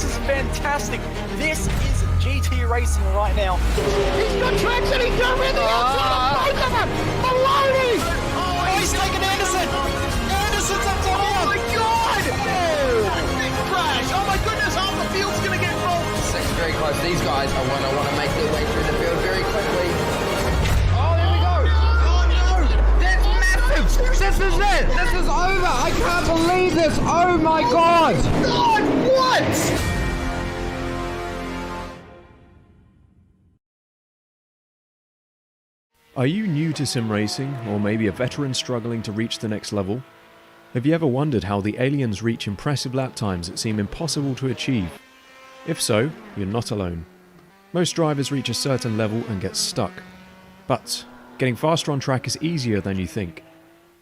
this is fantastic. This is GT racing right now. He's got traction, he's got with the outside of both of them! Maloney! Oh, he's taken Anderson! Anderson's up to Oh my god! Big crash! Oh my goodness, half the field's gonna get involved! Second very close. These guys are want to make their way through the field very quickly. Oh, here we go! Oh no! That's massive! This is it! This is over! I can't believe this! Oh my god! God, what? Are you new to sim racing, or maybe a veteran struggling to reach the next level? Have you ever wondered how the aliens reach impressive lap times that seem impossible to achieve? If so, you're not alone. Most drivers reach a certain level and get stuck. But getting faster on track is easier than you think.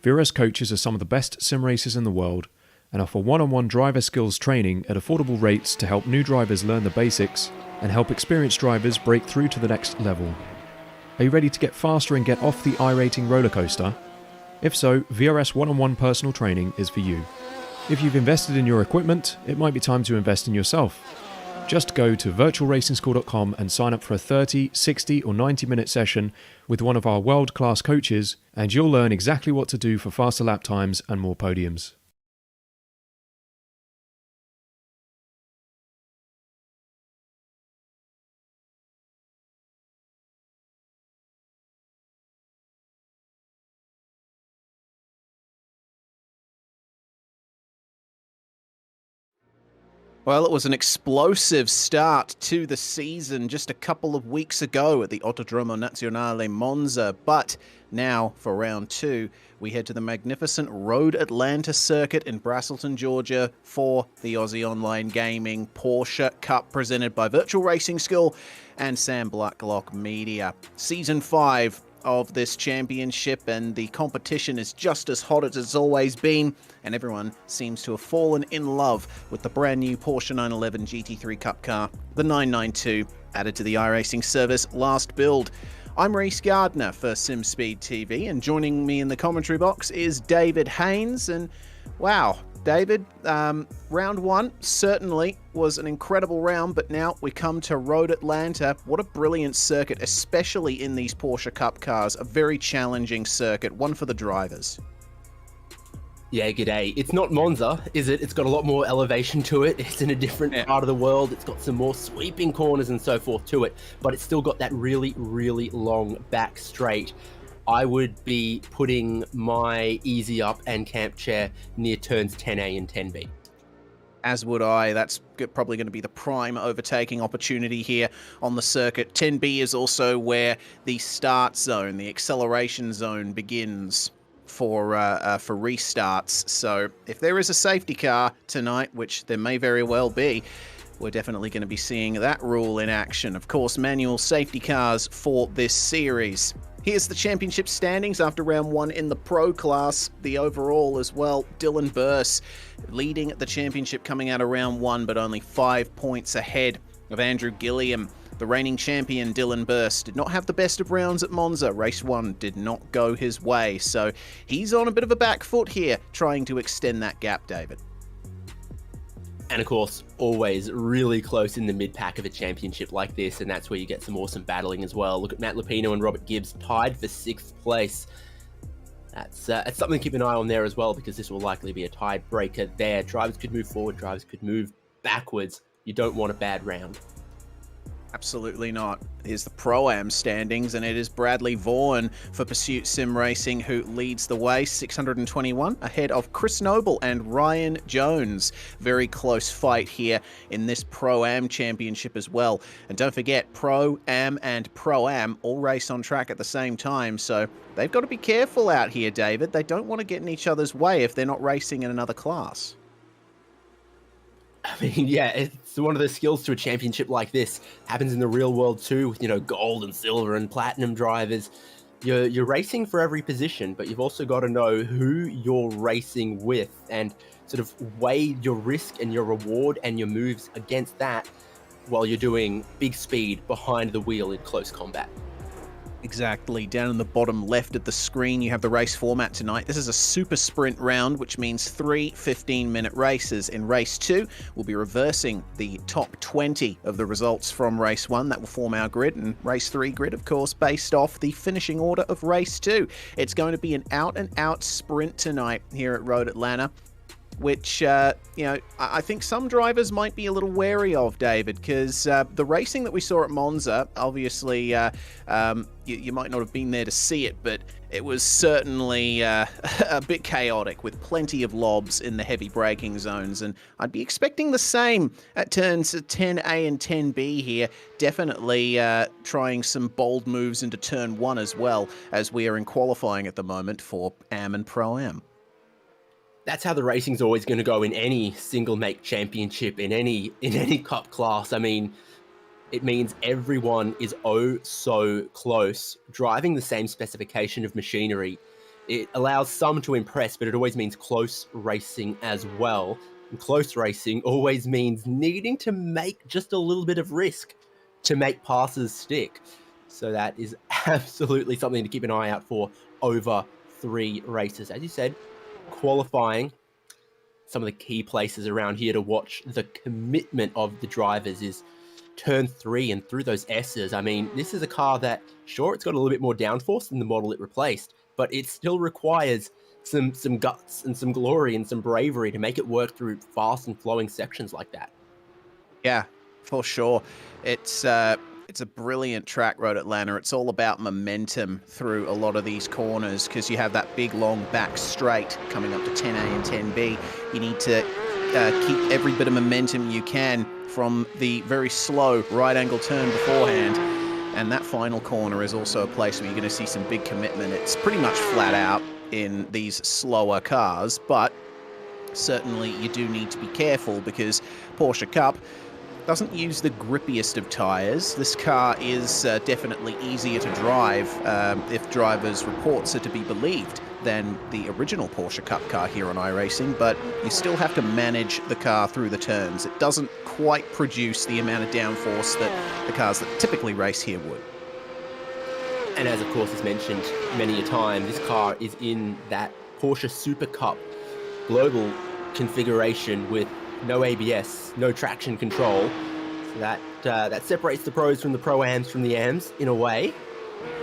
VRS coaches are some of the best sim racers in the world and offer one-on-one driver skills training at affordable rates to help new drivers learn the basics and help experienced drivers break through to the next level. Are you ready to get faster and get off the iRacing roller coaster? If so, VRS one-on-one personal training is for you. If you've invested in your equipment, it might be time to invest in yourself. Just go to virtualracingschool.com and sign up for a 30, 60 or 90-minute session with one of our world-class coaches, and you'll learn exactly what to do for faster lap times and more podiums. Well, it was an explosive start to the season just a couple of weeks ago at the Autodromo Nazionale Monza, but now for round two, we head to the magnificent Road Atlanta circuit in Braselton, Georgia for the Aussie Online Gaming Porsche Cup presented by Virtual Racing School and Sam Blacklock Media. Season 5 of this championship, and the competition is just as hot as it's always been, and everyone seems to have fallen in love with the brand new Porsche 911 GT3 Cup car, the 992, added to the iRacing service last build. I'm Reese Gardner for SimSpeed TV, and joining me in the commentary box is David Haynes. And wow, David, round one certainly was an incredible round, but now we come to Road Atlanta. What a brilliant circuit, especially in these Porsche Cup cars. A very challenging circuit, one for the drivers. Yeah, g'day. It's not Monza, is it? It's got a lot more elevation to it. It's in a different part of the world. It's got some more sweeping corners and so forth to it, but it's still got that really, really long back straight. I would be putting my easy up and camp chair near turns 10A and 10B. As would I. That's probably going to be the prime overtaking opportunity here on the circuit. 10B is also where the start zone, the acceleration zone begins for restarts. So if there is a safety car tonight, which there may very well be, we're definitely going to be seeing that rule in action. Of course, manual safety cars for this series. Here's the championship standings after round one in the pro class. The overall as well, Dylan Burse leading the championship coming out of round one, but only 5 points ahead of Andrew Gilliam. The reigning champion, Dylan Burse, did not have the best of rounds at Monza. Race 1 did not go his way, so he's on a bit of a back foot here, trying to extend that gap, David. And of course, always really close in the mid-pack of a championship like this, and that's where you get some awesome battling as well. Look at Matt Lupino and Robert Gibbs tied for 6th place. That's something to keep an eye on there as well, because this will likely be a tiebreaker there. Drivers could move forward, drivers could move backwards. You don't want a bad round. Absolutely not. Here's the Pro-Am standings, and it is Bradley Vaughan for Pursuit Sim Racing who leads the way, 621, ahead of Chris Noble and Ryan Jones. Very close fight here in this Pro-Am championship as well. And don't forget, Pro-Am and Pro-Am all race on track at the same time, so they've got to be careful out here, David. They don't want to get in each other's way if they're not racing in another class. I mean, yeah, it's one of the skills to a championship like this. Happens in the real world too, with, gold and silver and platinum drivers. You're racing for every position, but you've also got to know who you're racing with and sort of weigh your risk and your reward and your moves against that while you're doing big speed behind the wheel in close combat. Exactly. Down in the bottom left of the screen, you have the race format tonight. This is a super sprint round, which means 3 15-minute races. In race 2, we'll be reversing the top 20 of the results from race 1. That will form our grid, and race 3 grid, of course, based off the finishing order of race 2. It's going to be an out-and-out sprint tonight here at Road Atlanta, which, I think some drivers might be a little wary of, David, because the racing that we saw at Monza, obviously, you might not have been there to see it, but it was certainly a bit chaotic with plenty of lobs in the heavy braking zones, and I'd be expecting the same at turns 10A and 10B here. Definitely trying some bold moves into turn 1 as well, as we are in qualifying at the moment for AM and Pro-Am. That's how the racing's always going to go in any single make championship, in any cup class. I mean, it means everyone is oh so close, driving the same specification of machinery. It allows some to impress, but it always means close racing as well. And close racing always means needing to make just a little bit of risk to make passes stick. So that is absolutely something to keep an eye out for over 3 races. As you said, qualifying, some of the key places around here to watch the commitment of the drivers is turn 3 and through those S's. I mean, this is a car that, sure, it's got a little bit more downforce than the model it replaced, but it still requires some guts and some glory and some bravery to make it work through fast and flowing sections like that. Yeah, for sure. It's a brilliant track, Road Atlanta. It's all about momentum through a lot of these corners because you have that big, long back straight coming up to 10A and 10B. You need to keep every bit of momentum you can from the very slow right-angle turn beforehand. And that final corner is also a place where you're going to see some big commitment. It's pretty much flat out in these slower cars, but certainly you do need to be careful because Porsche Cup doesn't use the grippiest of tyres. This car is definitely easier to drive, if drivers' reports are to be believed, than the original Porsche Cup car here on iRacing, but you still have to manage the car through the turns. It doesn't quite produce the amount of downforce that the cars that typically race here would. And as of course is mentioned many a time, this car is in that Porsche Super Cup global configuration with no ABS, no traction control. So that separates the pros from the Pro-Ams from the Ams in a way.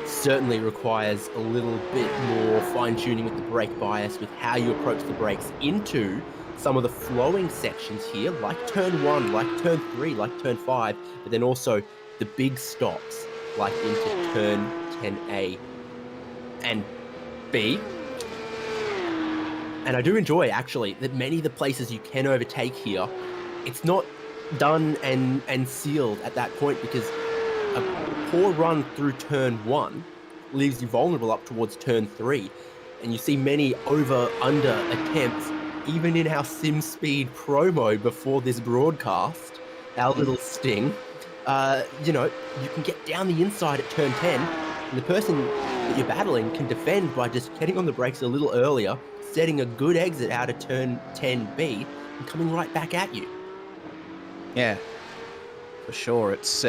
Certainly requires a little bit more fine-tuning with the brake bias, with how you approach the brakes into some of the flowing sections here, like turn 1, like turn 3, like turn 5, but then also the big stops, like into turn 10A and B. And I do enjoy, actually, that many of the places you can overtake here, it's not done and sealed at that point, because a poor run through turn 1 leaves you vulnerable up towards turn 3. And you see many over-under attempts, even in our SimSpeed promo before this broadcast, our little sting. You can get down the inside at turn 10, and the person that you're battling can defend by just getting on the brakes a little earlier, setting a good exit out of turn 10B and coming right back at you. Yeah, for sure. It's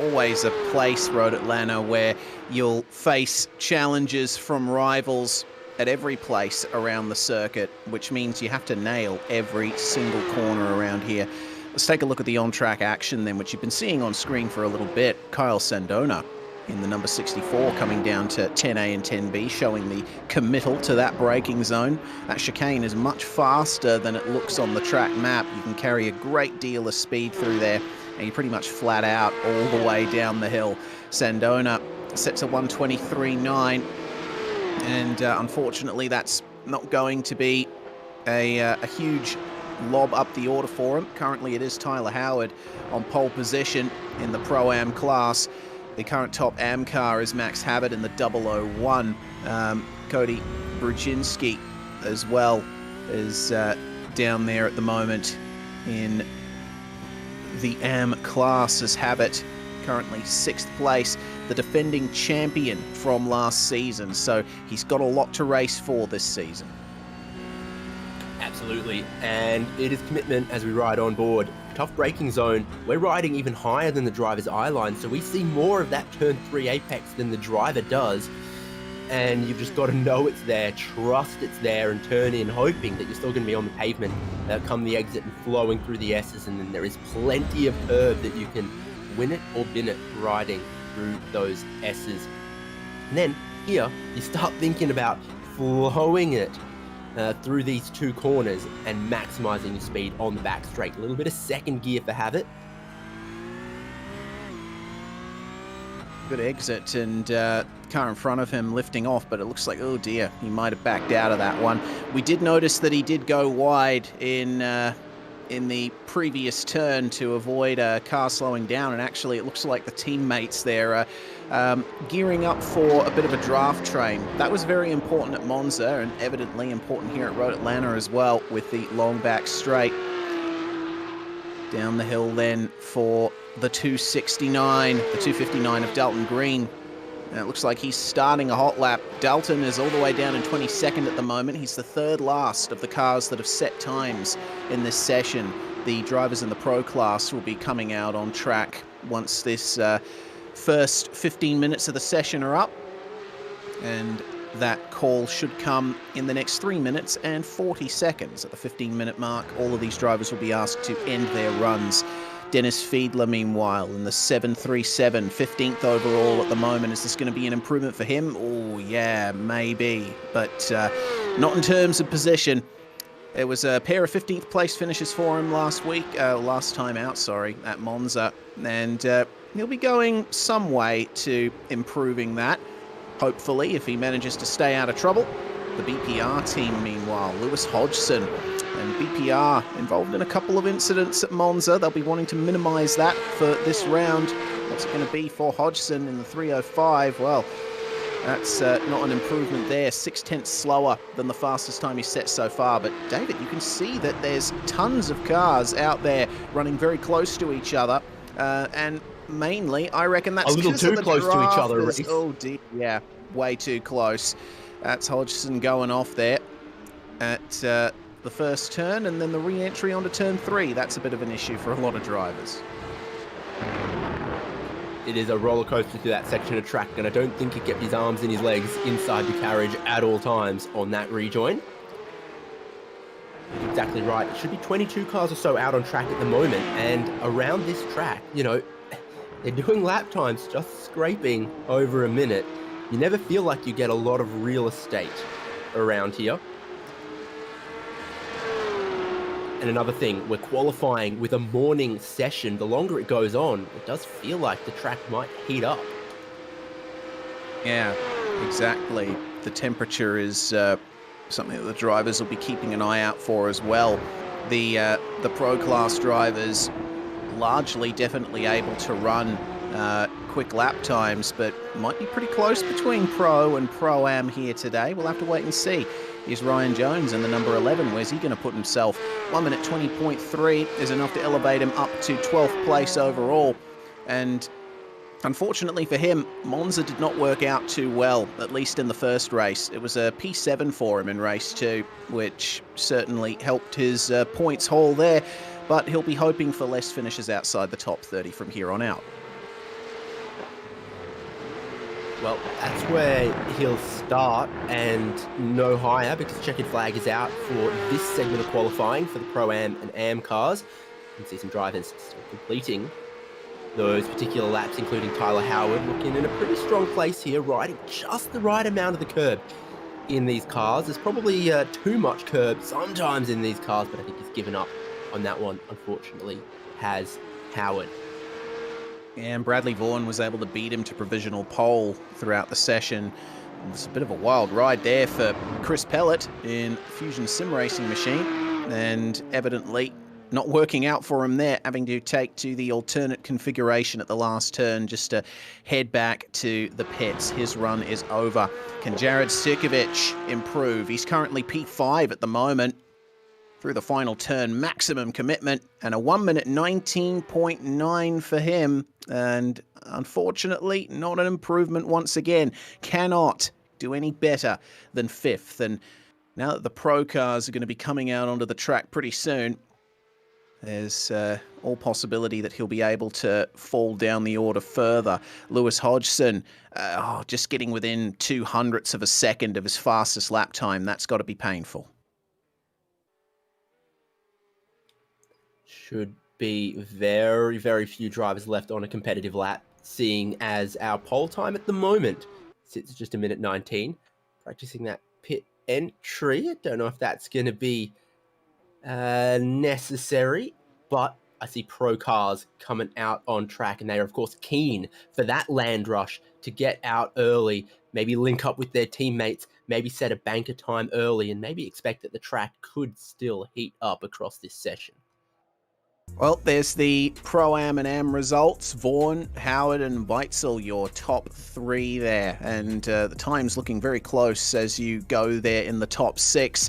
always a place, Road Atlanta, where you'll face challenges from rivals at every place around the circuit, which means you have to nail every single corner around here. Let's take a look at the on-track action then, which you've been seeing on screen for a little bit. Kyle Sandona in the number 64 coming down to 10A and 10B, showing the committal to that braking zone. That chicane is much faster than it looks on the track map. You can carry a great deal of speed through there, and you're pretty much flat out all the way down the hill. Sandona sets a 123.9, and unfortunately that's not going to be a huge lob up the order for him. Currently it is Tyler Howard on pole position in the Pro-Am class. The current top AM car is Max Habit in the 001. Cody Brzezinski as well is down there at the moment in the AM class as Habit, currently 6th place, the defending champion from last season. So he's got a lot to race for this season. Absolutely, and it is commitment as we ride on board. Tough braking zone, we're riding even higher than the driver's eye line, so we see more of that turn 3 apex than the driver does. And you've just got to know it's there, trust it's there, and turn in, hoping that you're still going to be on the pavement come the exit and flowing through the S's, and then there is plenty of curb that you can win it or bin it riding through those S's. And then here, you start thinking about flowing it through these two corners and maximizing your speed on the back straight. A little bit of second gear for habit. Good exit, and car in front of him lifting off, but it looks like, oh dear, he might have backed out of that one. We did notice that he did go wide in the previous turn to avoid a car slowing down, and actually it looks like the teammates there are gearing up for a bit of a draft train. That was very important at Monza, and evidently important here at Road Atlanta as well, with the long back straight. Down the hill then for the 269, the 259 of Dalton Green. And it looks like he's starting a hot lap. Dalton is all the way down in 22nd at the moment. He's the third last of the cars that have set times in this session. The drivers in the Pro class will be coming out on track once this first 15 minutes of the session are up. And that call should come in the next 3 minutes and 40 seconds. At the 15-minute mark, all of these drivers will be asked to end their runs. Dennis Fiedler, meanwhile, in the 737, 15th overall at the moment. Is this going to be an improvement for him? Oh, yeah, maybe, but not in terms of position. It was a pair of 15th place finishes for him last time out, at Monza, and he'll be going some way to improving that, hopefully, if he manages to stay out of trouble. The BPR team, meanwhile, Lewis Hodgson and BPR involved in a couple of incidents at Monza. They'll be wanting to minimize that for this round. What's it going to be for Hodgson in the 305? Well, that's not an improvement there. 6/10 slower than the fastest time he's set so far. But David, you can see that there's tons of cars out there running very close to each other. And mainly, I reckon that's a little too close to each other. Reece. Oh dear, yeah, way too close. That's Hodgson going off there at the first turn, and then the re-entry onto turn 3. That's a bit of an issue for a lot of drivers. It is a roller coaster through that section of track, and I don't think he kept his arms and his legs inside the carriage at all times on that rejoin. Exactly right. It should be 22 cars or so out on track at the moment, and around this track, you know, they're doing lap times just scraping over a minute. You never feel like you get a lot of real estate around here. And another thing, we're qualifying with a morning session. The longer it goes on, it does feel like the track might heat up. Yeah, exactly. The temperature is something that the drivers will be keeping an eye out for as well. The Pro class drivers largely definitely able to run quick lap times, but might be pretty close between Pro and Pro-Am here today. We'll have to wait and see. Here's Ryan Jones in the number 11. Where's he going to put himself? 1 minute 20.3 is enough to elevate him up to 12th place overall. And unfortunately for him, Monza did not work out too well, at least in the first race. It was a P7 for him in race 2, which certainly helped his points haul there, but he'll be hoping for less finishes outside the top 30 from here on out. Well, that's where he'll start, and no higher, because the checkered flag is out for this segment of qualifying for the Pro-Am and Am cars. You can see some drivers still completing those particular laps, including Tyler Howard, looking in a pretty strong place here, riding just the right amount of the curb in these cars. There's probably too much curb sometimes in these cars, but I think he's given up on that one, unfortunately, has Howard. And Bradley Vaughan was able to beat him to provisional pole throughout the session. It was a bit of a wild ride there for Chris Pellet in Fusion Sim Racing Machine, and evidently not working out for him there, having to take to the alternate configuration at the last turn just to head back to the pits. His run is over. Can Jared Sirkovic improve? He's currently P5 at the moment. Through the final turn, maximum commitment, and a 1 minute 19.9 for him. And unfortunately, not an improvement once again. Cannot do any better than 5th. And Now that the pro cars are going to be coming out onto the track pretty soon, there's all possibility that he'll be able to fall down the order further. Lewis Hodgson, just getting within 0.02 of a second of his fastest lap time. That's got to be painful. Should be very, very few drivers left on a competitive lap, seeing as our pole time at the moment sits at just 1:19. Practicing that pit entry. I don't know if that's going to be necessary, but I see pro cars coming out on track, and they are of course keen for that land rush to get out early, maybe link up with their teammates, maybe set a banker time early, and maybe expect that the track could still heat up across this session. Well, there's the Pro-Am and Am results. Vaughan, Howard and Weitzel, your top three there. And the time's looking very close as you go there in the top six.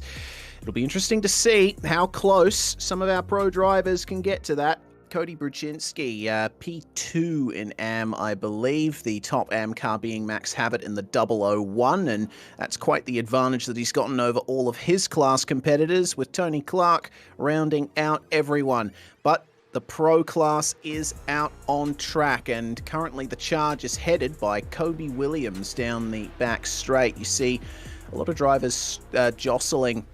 It'll be interesting to see how close some of our pro drivers can get to that. Cody Bruczynski, P2 in Am, I believe. The top Am car being Max Habit in the 001, and that's quite the advantage that he's gotten over all of his class competitors, with Tony Clark rounding out everyone. But the pro class is out on track, and currently the charge is headed by Kobe Williams down the back straight. You see a lot of drivers jostling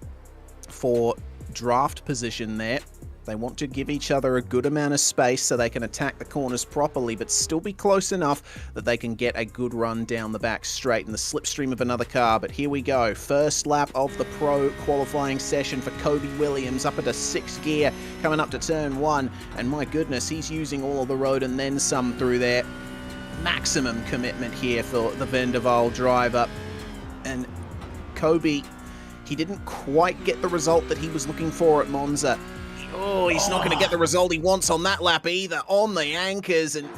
for draft position there. They want to give each other a good amount of space so they can attack the corners properly, but still be close enough that they can get a good run down the back straight in the slipstream of another car. But here we go. First lap of the pro qualifying session for Kobe Williams, up into 6th gear, coming up to turn 1. And my goodness, he's using all of the road and then some through there. Maximum commitment here for the Van der Waal driver. And Kobe, he didn't quite get the result that he was looking for at Monza. Oh, he's not going to get the result he wants on that lap either, on the anchors, and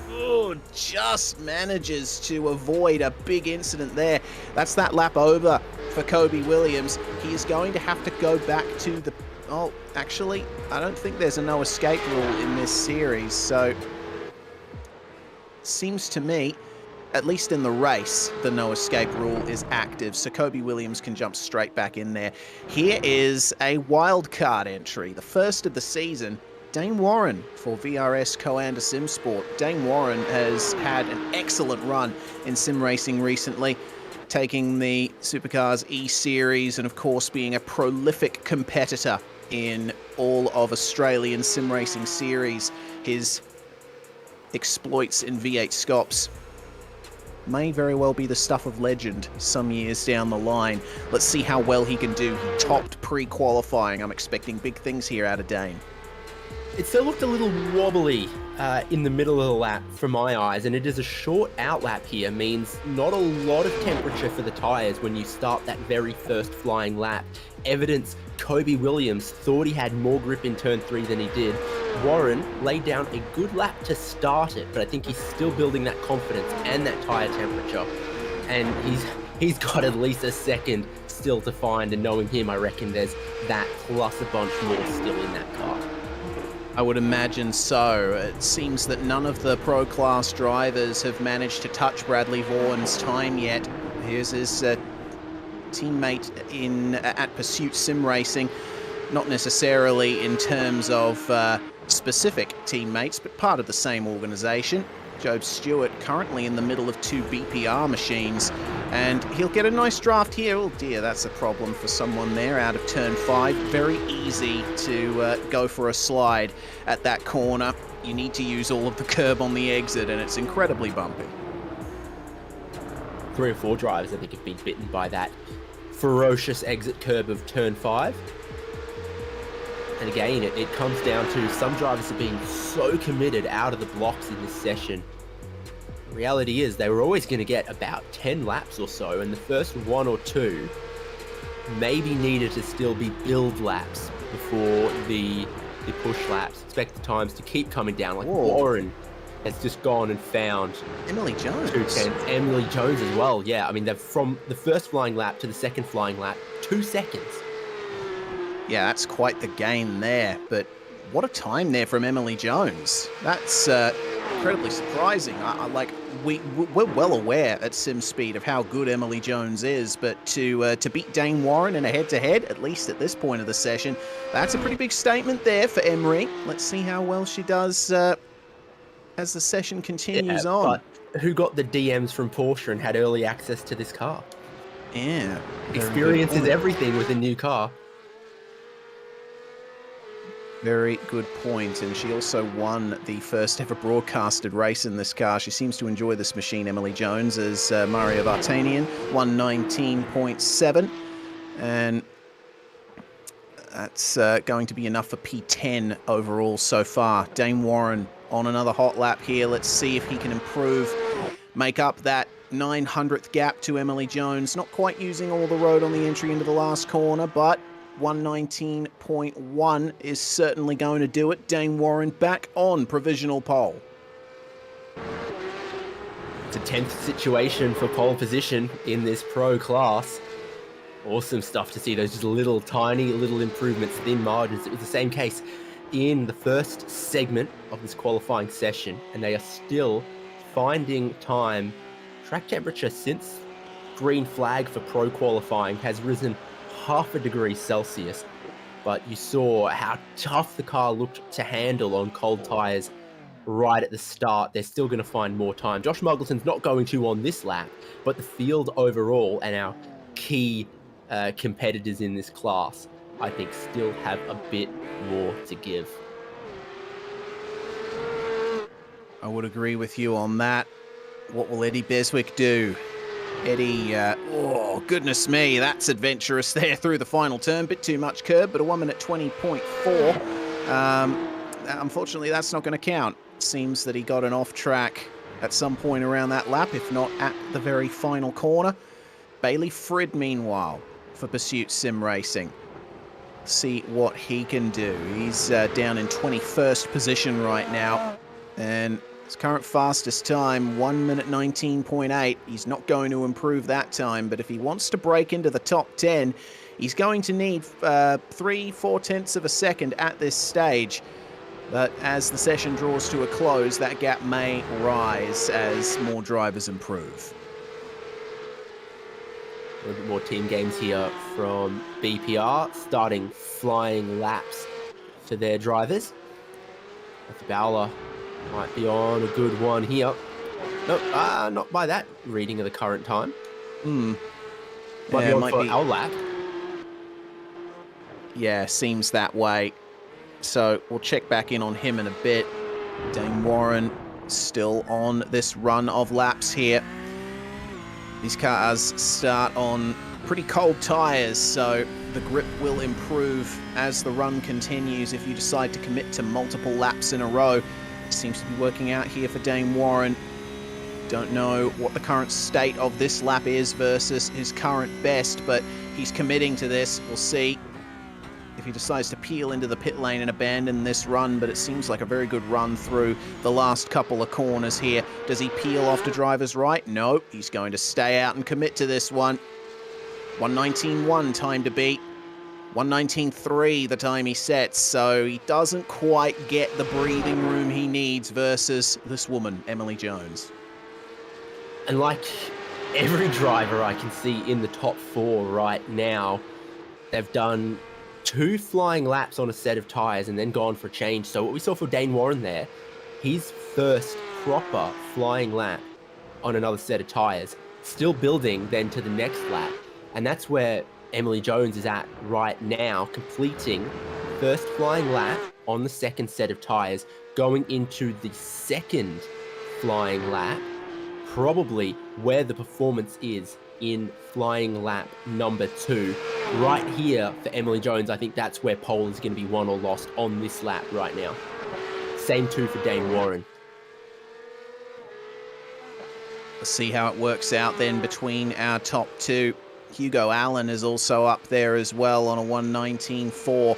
just manages to avoid a big incident there. That's that lap over for Kobe Williams. He is going to have to go back to the... Oh, actually, I don't think there's a no escape rule in this series, so... Seems to me, at least in the race, the no escape rule is active, so Kobe Williams can jump straight back in there. Here is a wildcard entry, the first of the season. Dane Warren for VRS Co-Anda SimSport. Dane Warren has had an excellent run in sim racing recently, taking the Supercars E-Series and of course being a prolific competitor in all of Australian sim racing series. His exploits in V8 Scops may very well be the stuff of legend some years down the line. Let's see how well he can do. He topped pre-qualifying. I'm expecting big things here out of Dane. It still looked a little wobbly in the middle of the lap from my eyes, and it is a short outlap here, means not a lot of temperature for the tyres when you start that very first flying lap. Evidence Kobe Williams thought he had more grip in turn 3 than he did. Warren laid down a good lap to start it, but I think he's still building that confidence and that tyre temperature. And he's got at least a second still to find, and knowing him, I reckon there's that plus a bunch more still in that car. I would imagine so. It seems that none of the pro class drivers have managed to touch Bradley Vaughan's time yet. Here's his teammate at Pursuit Sim Racing, not necessarily in terms of specific teammates, but part of the same organisation. Job Stewart currently in the middle of 2 BPR machines, and he'll get a nice draft here. Oh dear, that's a problem for someone there out of turn 5. Very easy to go for a slide at that corner. You need to use all of the curb on the exit, and it's incredibly bumpy. 3 or 4 drivers, I think, have been bitten by that ferocious exit curb of turn 5. And again, it comes down to some drivers are being so committed out of the blocks in this session. The reality is they were always going to get about 10 laps or so, and the first 1 or 2 maybe needed to still be build laps before the push laps. Expect the times to keep coming down. Like Warren has just gone and found Emily Jones. 2:10. Emily Jones as well. Yeah, I mean, they're from the first flying lap to the second flying lap, 2 seconds. Yeah, that's quite the gain there, but what a time there from Emily Jones. That's incredibly surprising. We're well aware at SimSpeed of how good Emily Jones is, but to beat Dame Warren in a head-to-head, at least at this point of the session, that's a pretty big statement there for Emery. Let's see how well she does as the session continues on. But who got the DMs from Porsche and had early access to this car? Yeah. Experience is everything with a new car. Very good point, and she also won the first ever broadcasted race in this car. She seems to enjoy this machine, Emily Jones, as Maria Vartanian, 119.7, and that's going to be enough for P10 overall so far. Dame Warren on another hot lap here. Let's see if he can improve, make up that 900th gap to Emily Jones. Not quite using all the road on the entry into the last corner, but 119.1 is certainly going to do it. Dame Warren back on provisional pole. It's a 10th situation for pole position in this pro class. Awesome stuff to see those just tiny little improvements, thin margins. It was the same case in the first segment of this qualifying session, and they are still finding time. Track temperature since green flag for pro qualifying has risen half a degree Celsius, but you saw how tough the car looked to handle on cold tyres right at the start. They're still going to find more time. Josh Muggleton's not going to on this lap, but the field overall and our key competitors in this class, I think, still have a bit more to give. I would agree with you on that. What will Eddie Beswick do? Eddie, oh, goodness me, that's adventurous there through the final turn. Bit too much curb, but a 1 minute 20.4. Unfortunately, that's not going to count. Seems that he got an off track at some point around that lap, if not at the very final corner. Bailey Frid, meanwhile, for Pursuit Sim Racing. See what he can do. He's down in 21st position right now, and his current fastest time, 1 minute 19.8. He's not going to improve that time, but if he wants to break into the top 10, he's going to need 3/4 tenths of a second at this stage. But as the session draws to a close, that gap may rise as more drivers improve. A little bit more team games here from BPR, starting flying laps for their drivers. Bowler might be on a good one here. Nope, not by that reading of the current time. Might be on for our lap. Yeah, seems that way. So we'll check back in on him in a bit. Dame Warren still on this run of laps here. These cars start on pretty cold tyres, so the grip will improve as the run continues if you decide to commit to multiple laps in a row. Seems to be working out here for Dame Warren. Don't know what the current state of this lap is versus his current best, but he's committing to this. We'll see if he decides to peel into the pit lane and abandon this run, but it seems like a very good run through the last couple of corners here. Does he peel off to driver's right? No, he's going to stay out and commit to this one. 119.1 time to beat. 119.3 the time he sets, so he doesn't quite get the breathing room he needs versus this woman, Emily Jones. And like every driver I can see in the top 4 right now, they've done 2 flying laps on a set of tyres and then gone for a change. So what we saw for Dane Warren there, his first proper flying lap on another set of tyres, still building then to the next lap. And that's where Emily Jones is at right now, completing first flying lap on the second set of tyres, going into the second flying lap, probably where the performance is in flying lap number 2. Right here for Emily Jones, I think that's where pole is going to be won or lost on this lap right now. Same too for Dane Warren. Let's see how it works out then between our top 2. Hugo Allen is also up there as well on a 119.4.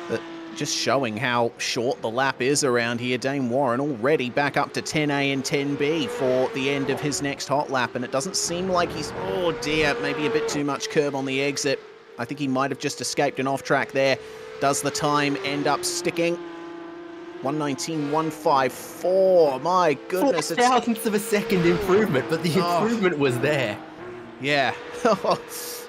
But just showing how short the lap is around here. Dame Warren already back up to 10A and 10B for the end of his next hot lap, and it doesn't seem like he's, oh dear, maybe a bit too much curb on the exit. I think he might have just escaped an off track there. Does the time end up sticking? 1:19.154. My goodness. 0.04 of a second improvement, but the improvement was there. Yeah.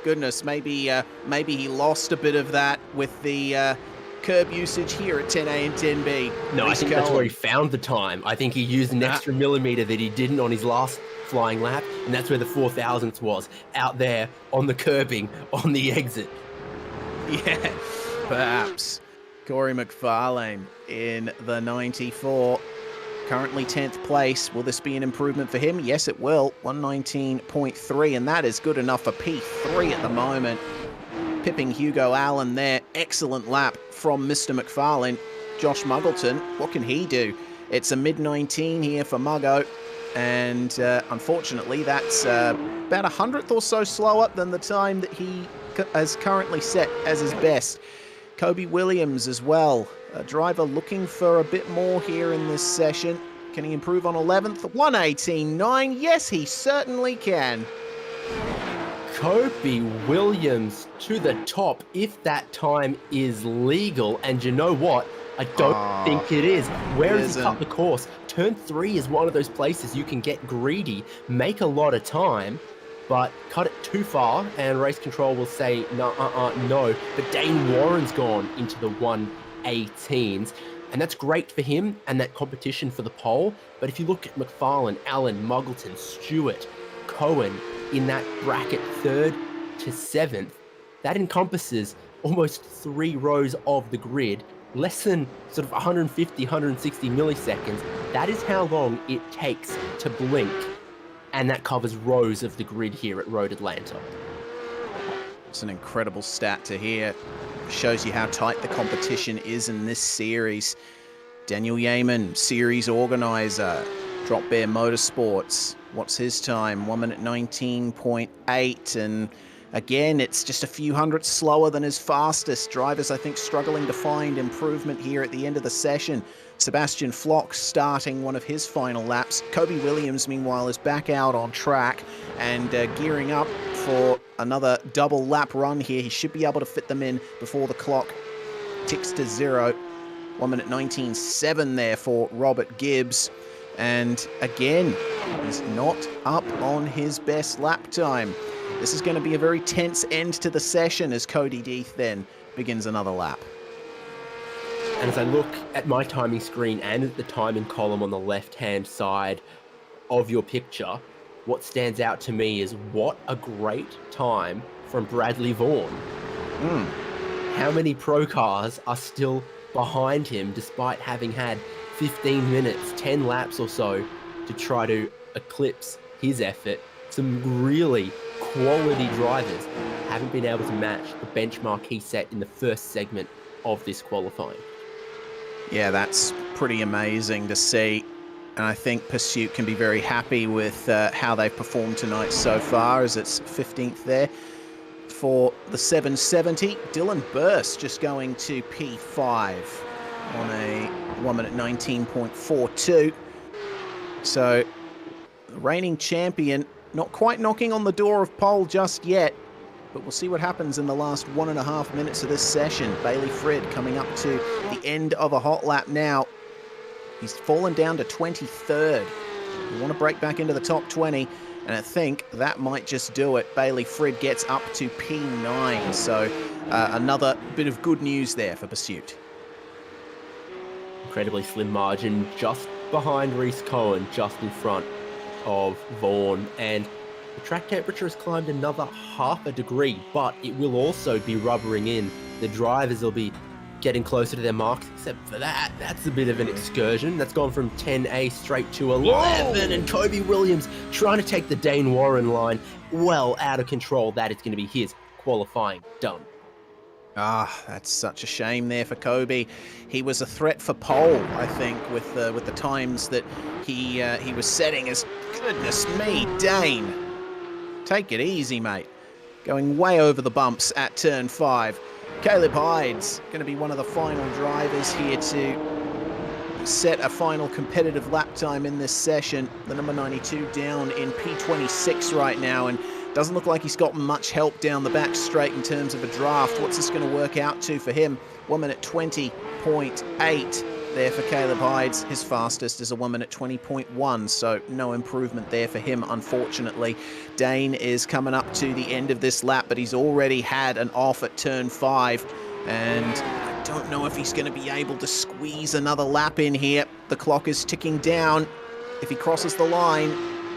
Goodness, maybe he lost a bit of that with the curb usage here at 10A and 10B. No, I think that's where he found the time. I think he used an extra millimeter that he didn't on his last flying lap, and that's where the 0.004 was, out there on the curbing on the exit. Yeah, perhaps. Corey McFarlane in the 94. Currently 10th place. Will this be an improvement for him? Yes, it will. 1:19.3, and that is good enough for P3 at the moment. Pipping Hugo Allen there. Excellent lap from Mr. McFarlane. Josh Muggleton, what can he do? It's a mid-19 here for Muggo, and unfortunately that's about 100th or so slower than the time that he has currently set as his best. Kobe Williams as well. A driver looking for a bit more here in this session. Can he improve on 11th? 1:18.9. Yes, he certainly can. Kobe Williams to the top, if that time is legal. And you know what? I don't think it is. Where has he cut the course? Turn 3 is one of those places you can get greedy, make a lot of time, but cut it too far, and race control will say, no. But Dane Warren's gone into the 1:18s, and that's great for him and that competition for the pole. But if you look at McFarlane, Allen, Muggleton, Stewart, Cohen in that bracket 3rd to 7th, that encompasses almost 3 rows of the grid, less than sort of 150, 160 milliseconds. That is how long it takes to blink. And that covers rows of the grid here at Road Atlanta. It's an incredible stat to hear. Shows you how tight the competition is in this series. Daniel Yeaman, series organizer, Drop Bear Motorsports. What's his time? 1:19.8. And again, it's just a few hundredths slower than his fastest. Drivers, I think, struggling to find improvement here at the end of the session. Sebastian Flock starting one of his final laps. Kobe Williams, meanwhile, is back out on track and gearing up for another double lap run here. He should be able to fit them in before the clock ticks to 0. 1:19.7 there for Robert Gibbs. And again, he's not up on his best lap time. This is going to be a very tense end to the session as Cody Deeth then begins another lap. And as I look at my timing screen and at the timing column on the left-hand side of your picture, what stands out to me is what a great time from Bradley Vaughan. How many pro cars are still behind him despite having had 15 minutes, 10 laps or so to try to eclipse his effort? Some really quality drivers haven't been able to match the benchmark he set in the first segment of this qualifying. Yeah, that's pretty amazing to see. And I think Pursuit can be very happy with how they've performed tonight so far, as it's 15th there. For the 770, Dylan Burst just going to P5 on a 1:19.42. So, the reigning champion not quite knocking on the door of pole just yet, but we'll see what happens in the last 1.5 minutes of this session. Bailey Frid coming up to the end of a hot lap now. He's fallen down to 23rd. We want to break back into the top 20, and I think that might just do it. Bailey Frid gets up to P9, so another bit of good news there for Pursuit. Incredibly slim margin, just behind Reese Cohen, just in front of Vaughan, and the track temperature has climbed another 0.5 degree, but it will also be rubbering in. The drivers will be getting closer to their marks, except for that. That's a bit of an excursion. That's gone from 10A straight to 11, and Kobe Williams trying to take the Dane Warren line well out of control. That is going to be his qualifying done. That's such a shame there for Kobe. He was a threat for pole, I think, with the times that he was setting. As goodness me, Dane, take it easy, mate. Going way over the bumps at turn 5. Caleb Hyde's going to be one of the final drivers here to set a final competitive lap time in this session. The number 92 down in P26 right now, and doesn't look like he's got much help down the back straight in terms of a draft. What's this going to work out to for him? 1:20.8. there for Caleb Hydes. His fastest is a 1 minute 20.1, so no improvement there for him, unfortunately. Dane is coming up to the end of this lap, but he's already had an off at turn 5, and I don't know if he's going to be able to squeeze another lap in here. The clock is ticking down. If he crosses the line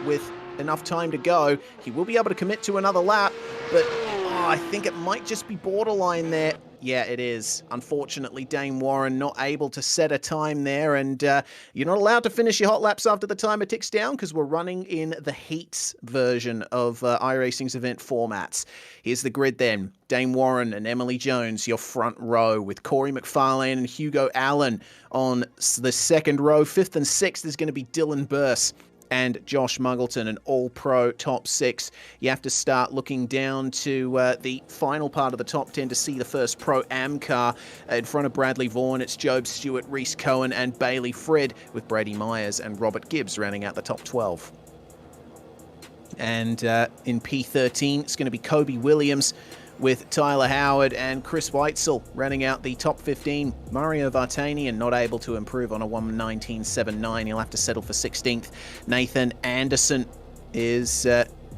with enough time to go, he will be able to commit to another lap, but I think it might just be borderline there. Yeah, it is. Unfortunately, Dane Warren not able to set a time there, and you're not allowed to finish your hot laps after the timer ticks down because we're running in the heats version of iRacing's event formats. Here's the grid then. Dane Warren and Emily Jones, your front row, with Corey McFarlane and Hugo Allen on the second row. 5th and 6th is going to be Dylan Burse and Josh Muggleton, an all-pro top 6. You have to start looking down to the final part of the top 10 to see the first Pro-Am car. In front of Bradley Vaughan, it's Job Stewart, Reese Cohen, and Bailey Fred, with Brady Myers and Robert Gibbs rounding out the top 12. And in P13, it's going to be Kobe Williams, with Tyler Howard and Chris Weitzel rounding out the top 15. Mario Vartanian not able to improve on a 1:19.79. He'll have to settle for 16th. Nathan Anderson is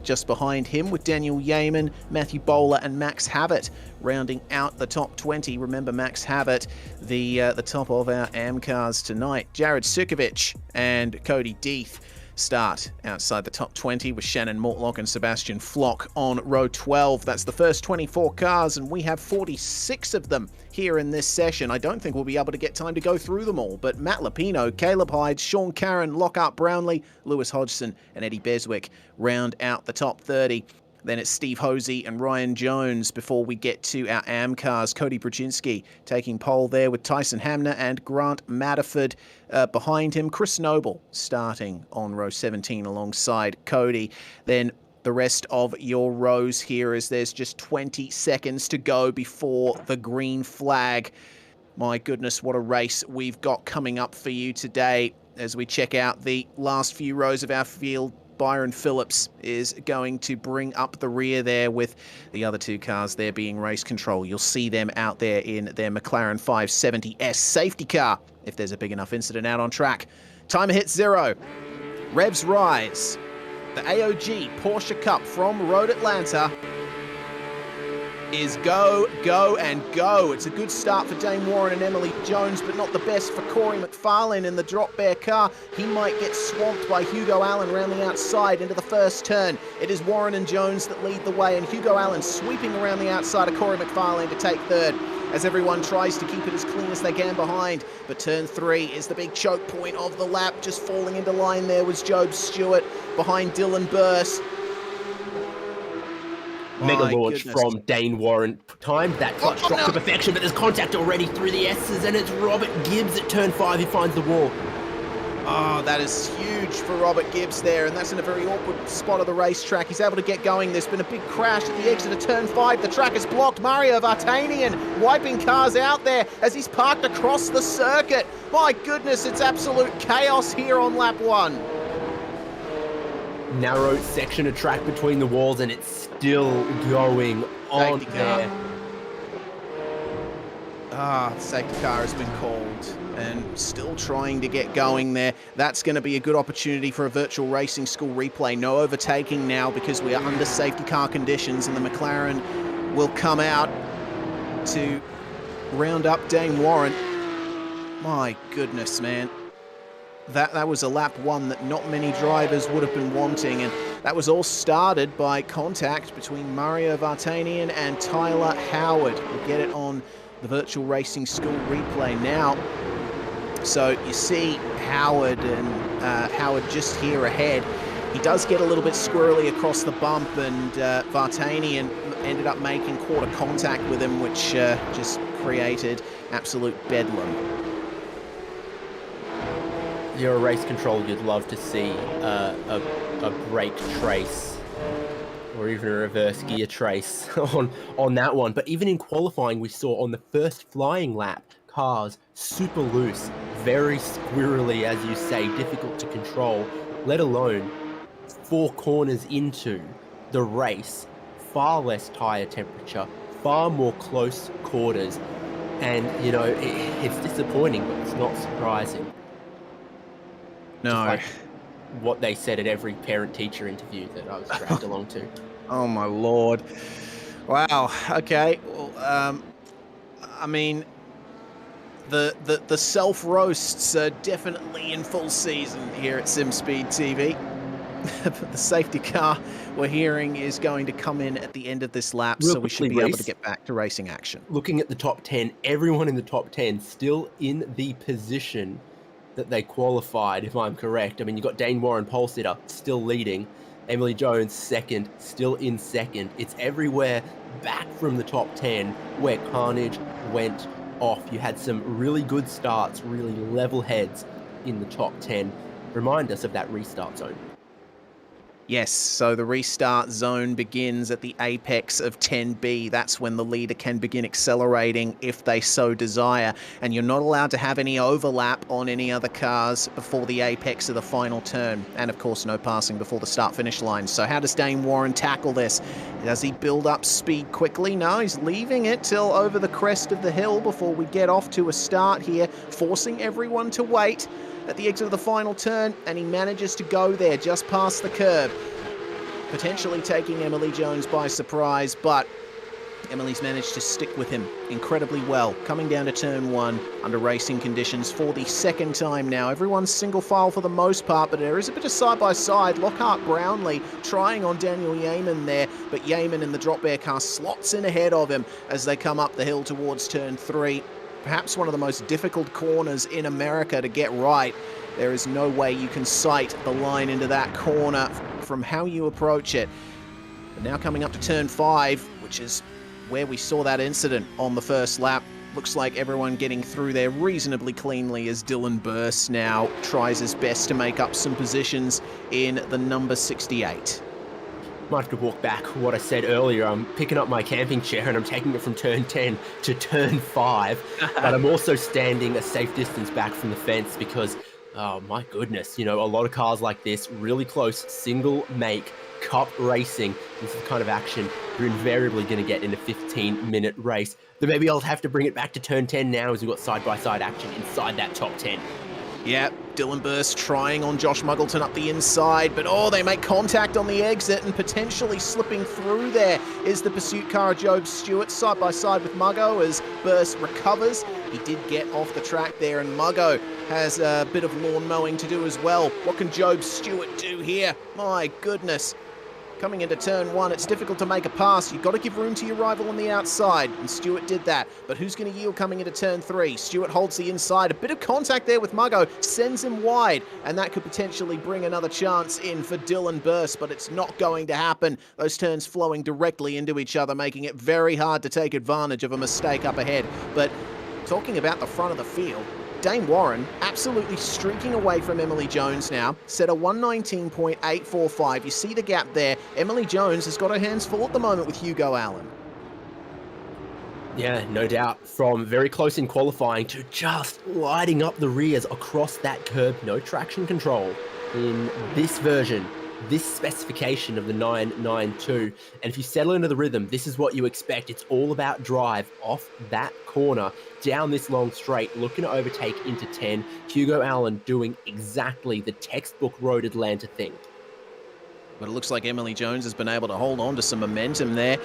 just behind him, with Daniel Yeaman, Matthew Bowler, and Max Havett rounding out the top 20. Remember Max Havett, the top of our AM cars tonight. Jared Sukovic and Cody Deeth start outside the top 20, with Shannon Mortlock and Sebastian Flock on row 12. That's the first 24 cars, and we have 46 of them here in this session. I don't think we'll be able to get time to go through them all, but Matt Lapino, Caleb Hyde, Sean Carron, Lockhart Brownlee, Lewis Hodgson, and Eddie Beswick round out the top 30. Then it's Steve Hosey and Ryan Jones before we get to our AM cars. Cody Brzezinski taking pole there, with Tyson Hamner and Grant Matterford behind him. Chris Noble starting on row 17 alongside Cody. Then the rest of your rows here, as there's just 20 seconds to go before the green flag. My goodness, what a race we've got coming up for you today as we check out the last few rows of our field. Byron Phillips is going to bring up the rear there, with the other two cars there being race control. You'll see them out there in their McLaren 570S safety car if there's a big enough incident out on track. Timer hits 0. Revs rise. The AOG Porsche Cup from Road Atlanta is go, go, and go. It's a good start for Dane Warren and Emily Jones, but not the best for Corey McFarlane in the drop bear car. He might get swamped by Hugo Allen round the outside into the first turn. It is Warren and Jones that lead the way, and Hugo Allen sweeping around the outside of Corey McFarlane to take third, as everyone tries to keep it as clean as they can behind. But turn 3 is the big choke point of the lap. Just falling into line there was Job Stewart behind Dylan Burse. Mega launch from Dane Warren. Timed that clutch drop to perfection, but there's contact already through the S's, and it's Robert Gibbs at turn 5 who finds the wall. Oh, that is huge for Robert Gibbs there, and that's in a very awkward spot of the racetrack. He's able to get going. There's been a big crash at the exit of turn 5. The track is blocked. Mario Vartanian wiping cars out there as he's parked across the circuit. My goodness, it's absolute chaos here on lap 1. Narrow section of track between the walls, and it's still going on there. Safety car has been called and still trying to get going there. That's going to be a good opportunity for a virtual racing school replay. No overtaking now because we are under safety car conditions, and the McLaren will come out to round up Dane Warren. My goodness, man. That was a lap 1 that not many drivers would have been wanting, and that was all started by contact between Mario Vartanian and Tyler Howard. We'll get it on the virtual racing school replay now. So you see Howard and Howard just here ahead. He does get a little bit squirrely across the bump, and Vartanian ended up making quarter contact with him, which just created absolute bedlam. You're a race control, you'd love to see a brake trace or even a reverse gear trace on that one. But even in qualifying, we saw on the first flying lap, cars super loose, very squirrely, as you say, difficult to control, let alone 4 corners into the race, far less tyre temperature, far more close quarters. And, you know, it's disappointing, but it's not surprising. No. Just like what they said at every parent-teacher interview that I was dragged along to. Oh my lord. Wow. Okay. Well, I mean, the self roasts are definitely in full season here at SimSpeed TV. The safety car we're hearing is going to come in at the end of this lap, Real so we should quickly, be able Reece, to get back to racing action. looking at the top 10, everyone in the top 10 still in the position that they qualified, if I'm correct. I mean, you've got Dane Warren, pole sitter, still leading. Emily Jones, second, still in second. It's everywhere back from the top 10 where carnage went off. You had some really good starts, really level heads in the top 10. Remind us of that restart zone. Yes, so the restart zone begins at the apex of 10B. That's when the leader can begin accelerating if they so desire. And you're not allowed to have any overlap on any other cars before the apex of the final turn. And of course, no passing before the start-finish line. So how does Dane Warren tackle this? Does he build up speed quickly? No, he's leaving it till over the crest of the hill before we get off to a start here, forcing everyone to wait at the exit of the final turn, and he manages to go there just past the curb, potentially taking Emily Jones by surprise, but Emily's managed to stick with him incredibly well, coming down to turn 1 under racing conditions for the second time now. Everyone's single file for the most part, but there is a bit of side-by-side. Lockhart Brownlee trying on Daniel Yeaman there, but Yeaman in the drop bear car slots in ahead of him as they come up the hill towards turn 3. Perhaps one of the most difficult corners in America to get right. There is no way you can sight the line into that corner from how you approach it. But now coming up to turn 5, which is where we saw that incident on the first lap. Looks like everyone getting through there reasonably cleanly as Dylan Burst now tries his best to make up some positions in the number 68. Might have to walk back what I said earlier. I'm picking up my camping chair and I'm taking it from turn 10 to turn 5. But I'm also standing a safe distance back from the fence because, oh my goodness, you know, a lot of cars like this, really close, single make, cup racing. This is the kind of action you're invariably going to get in a 15-minute race. But maybe I'll have to bring it back to turn 10 now as we've got side-by-side action inside that top 10. Yeah, Dylan Burst trying on Josh Muggleton up the inside, but they make contact on the exit and potentially slipping through there is the pursuit car of Job Stewart side by side with Muggo as Burst recovers. He did get off the track there, and Muggo has a bit of lawn mowing to do as well. What can Job Stewart do here? My goodness. Coming into turn 1, it's difficult to make a pass. You've got to give room to your rival on the outside, and Stewart did that. But who's going to yield coming into turn 3? Stewart holds the inside. A bit of contact there with Muggo, sends him wide, and that could potentially bring another chance in for Dylan Burst, but it's not going to happen. Those turns flowing directly into each other, making it very hard to take advantage of a mistake up ahead. But talking about the front of the field, Dane Warren absolutely streaking away from Emily Jones now, set a 119.845. You see the gap there. Emily Jones has got her hands full at the moment with Hugo Allen. Yeah, no doubt. From very close in qualifying to just lighting up the rears across that curb. No traction control in this version, this specification of the 992. And if you settle into the rhythm, this is what you expect. It's all about drive off that corner, down this long straight, looking to overtake into 10. Hugo Allen doing exactly the textbook Road Atlanta thing. But it looks like Emily Jones has been able to hold on to some momentum there.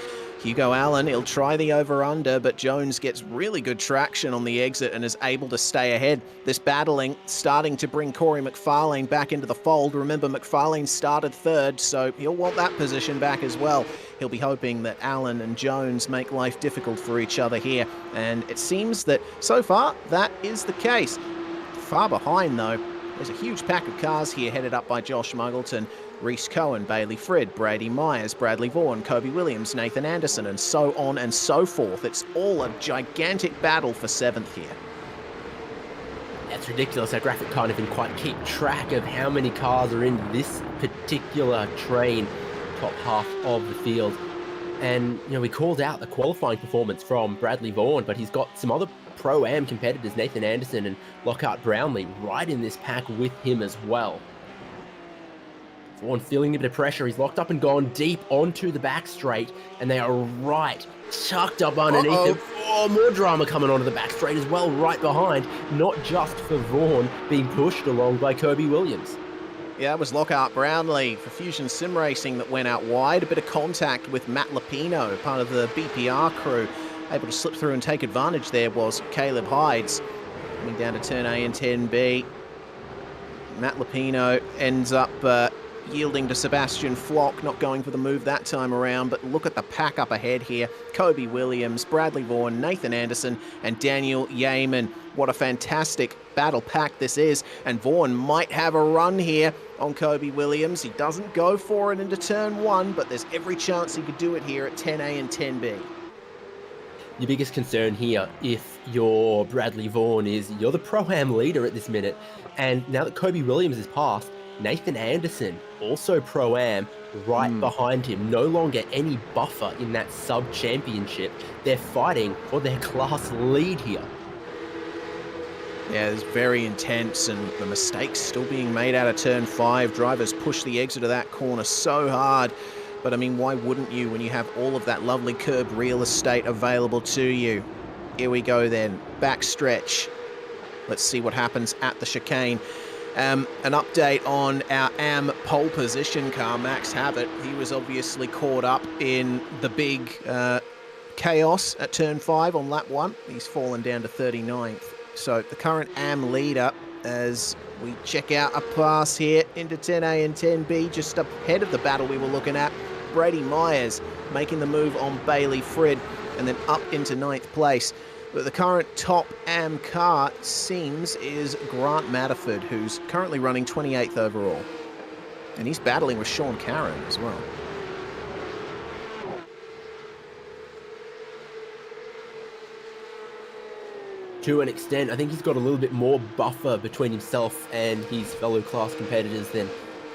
Hugo Allen, he'll try the over-under, but Jones gets really good traction on the exit and is able to stay ahead. This battling starting to bring Corey McFarlane back into the fold. Remember, McFarlane started third, so he'll want that position back as well. He'll be hoping that Allen and Jones make life difficult for each other here. And it seems that so far that is the case. Far behind, though, there's a huge pack of cars here headed up by Josh Muggleton, Reese Cohen, Bailey Frid, Brady Myers, Bradley Vaughan, Kobe Williams, Nathan Anderson, and so on and so forth. It's all a gigantic battle for 7th here. That's ridiculous. Our graphic can't even quite keep track of how many cars are in this particular train, top half of the field. And, you know, we called out the qualifying performance from Bradley Vaughan, but he's got some other Pro-Am competitors, Nathan Anderson and Lockhart Brownlee, right in this pack with him as well. Vaughan feeling a bit of pressure. He's locked up and gone deep onto the back straight, and they are right tucked up underneath him. Oh, more drama coming onto the back straight as well, right behind. Not just for Vaughan being pushed along by Kobe Williams. Yeah, it was Lockhart Brownlee for Fusion Sim Racing that went out wide. A bit of contact with Matt Lapino, part of the BPR crew. Able to slip through and take advantage there was Caleb Hides. Coming down to turn A and 10B. Matt Lapino ends up yielding to Sebastian Flock, not going for the move that time around, but look at the pack up ahead here. Kobe Williams, Bradley Vaughan, Nathan Anderson, and Daniel Yeaman. What a fantastic battle pack this is, and Vaughan might have a run here on Kobe Williams. He doesn't go for it into turn 1, but there's every chance he could do it here at 10A and 10B. Your biggest concern here, if you're Bradley Vaughan, is you're the Pro-Am leader at this minute, and now that Kobe Williams is passed, Nathan Anderson, also Pro-Am, right behind him. No longer any buffer in that sub-championship. They're fighting for their class lead here. Yeah, it's very intense, and the mistakes still being made out of turn 5. Drivers push the exit of that corner so hard. But, I mean, why wouldn't you when you have all of that lovely curb real estate available to you? Here we go then. Back stretch. Let's see what happens at the chicane. An update on our AM pole position car, Max Habit. He was obviously caught up in the big chaos at turn 5 on lap 1. He's fallen down to 39th. So the current AM leader, as we check out a pass here into 10A and 10B, just ahead of the battle we were looking at. Brady Myers making the move on Bailey Frid, and then up into 9th place. But the current top AM car, it seems, is Grant Matterford, who's currently running 28th overall. And he's battling with Sean Caron as well. To an extent, I think he's got a little bit more buffer between himself and his fellow class competitors than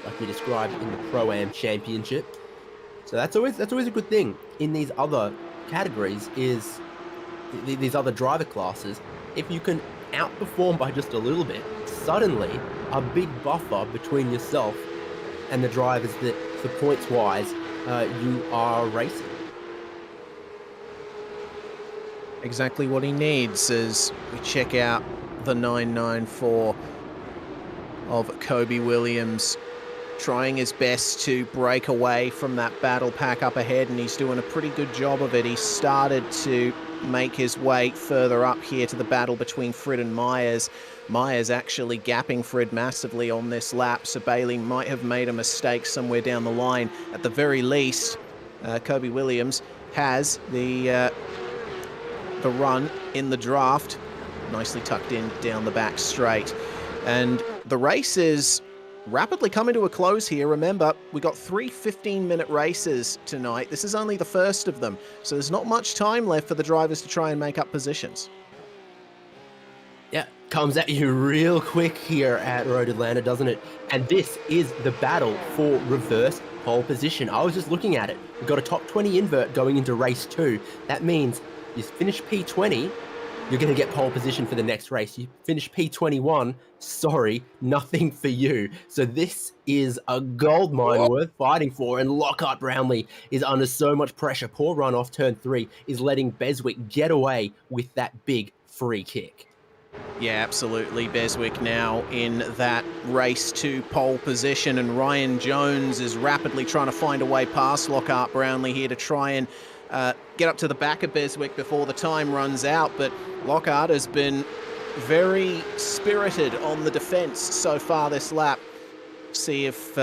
like we described in the Pro-Am Championship. So that's always a good thing in these other categories, is these other driver classes. If you can outperform by just a little bit, suddenly a big buffer between yourself and the drivers that, for points wise, you are racing. Exactly what he needs as we check out the 994 of Kobe Williams, trying his best to break away from that battle pack up ahead, and he's doing a pretty good job of it. He started to make his way further up here to the battle between Frid and Myers. Myers actually gapping Frid massively on this lap, so Bailey might have made a mistake somewhere down the line. At the very least, Kobe Williams has the run in the draft, nicely tucked in down the back straight. And the race is rapidly coming to a close here. Remember, we got 3 15-minute races tonight. This is only the first of them, so there's not much time left for the drivers to try and make up positions. Yeah, comes at you real quick here at Road Atlanta, doesn't it? And this is the battle for reverse pole position. I was just looking at it. We've got a top 20 invert going into race 2. That means you finish P20, you're going to get pole position for the next race. You finish P21, sorry, nothing for you. So this is a gold mine worth fighting for, and Lockhart Brownlee is under so much pressure. Poor run off turn 3 is letting Beswick get away with that big free kick. Yeah, absolutely. Beswick now in that race to pole position, and Ryan Jones is rapidly trying to find a way past Lockhart Brownlee here to try and get up to the back of Beswick before the time runs out. But Lockhart has been very spirited on the defence so far this lap. See if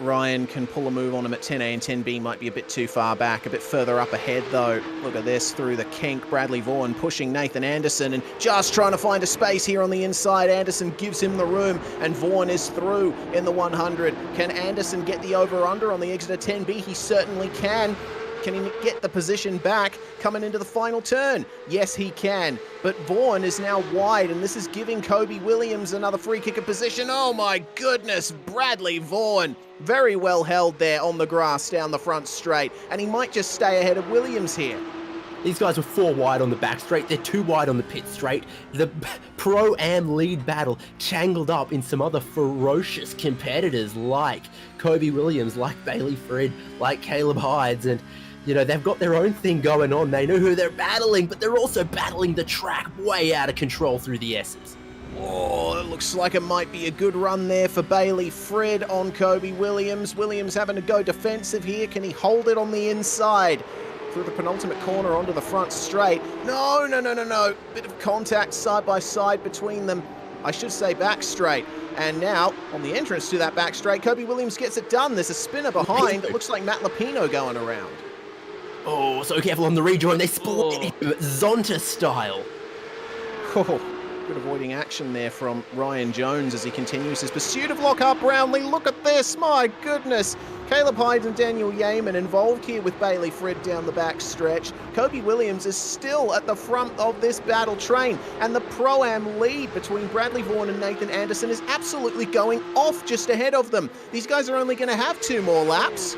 Ryan can pull a move on him at 10A and 10B. Might be a bit too far back, a bit further up ahead though. Look at this through the kink. Bradley Vaughan pushing Nathan Anderson and just trying to find a space here on the inside. Anderson gives him the room and Vaughan is through in the 100. Can Anderson get the over-under on the exit of 10B? He certainly can. Can he get the position back coming into the final turn? Yes, he can. But Vaughan is now wide, and this is giving Kobe Williams another free kick of position. Oh my goodness, Bradley Vaughan. Very well held there on the grass down the front straight, and he might just stay ahead of Williams here. These guys were 4 wide on the back straight. They're 2 wide on the pit straight. The Pro-Am lead battle tangled up in some other ferocious competitors like Kobe Williams, like Bailey Frid, like Caleb Hides, and you know, they've got their own thing going on. They know who they're battling, but they're also battling the track way out of control through the S's. Oh, it looks like it might be a good run there for Bailey Frid on Kobe Williams. Williams having to go defensive here. Can he hold it on the inside? Through the penultimate corner onto the front straight. No. Bit of contact side by side between them. I should say back straight. And now, on the entrance to that back straight, Kobe Williams gets it done. There's a spinner behind. It looks like Matt Lupino going around. Oh, so careful on the rejoin. They split him Zonta style. Oh, good avoiding action there from Ryan Jones as he continues his pursuit of Lockhart Brownlee. Look at this, my goodness. Caleb Hyde and Daniel Yeaman involved here with Bailey Frid down the back stretch. Kobe Williams is still at the front of this battle train, and the Pro-Am lead between Bradley Vaughan and Nathan Anderson is absolutely going off just ahead of them. These guys are only going to have 2 more laps.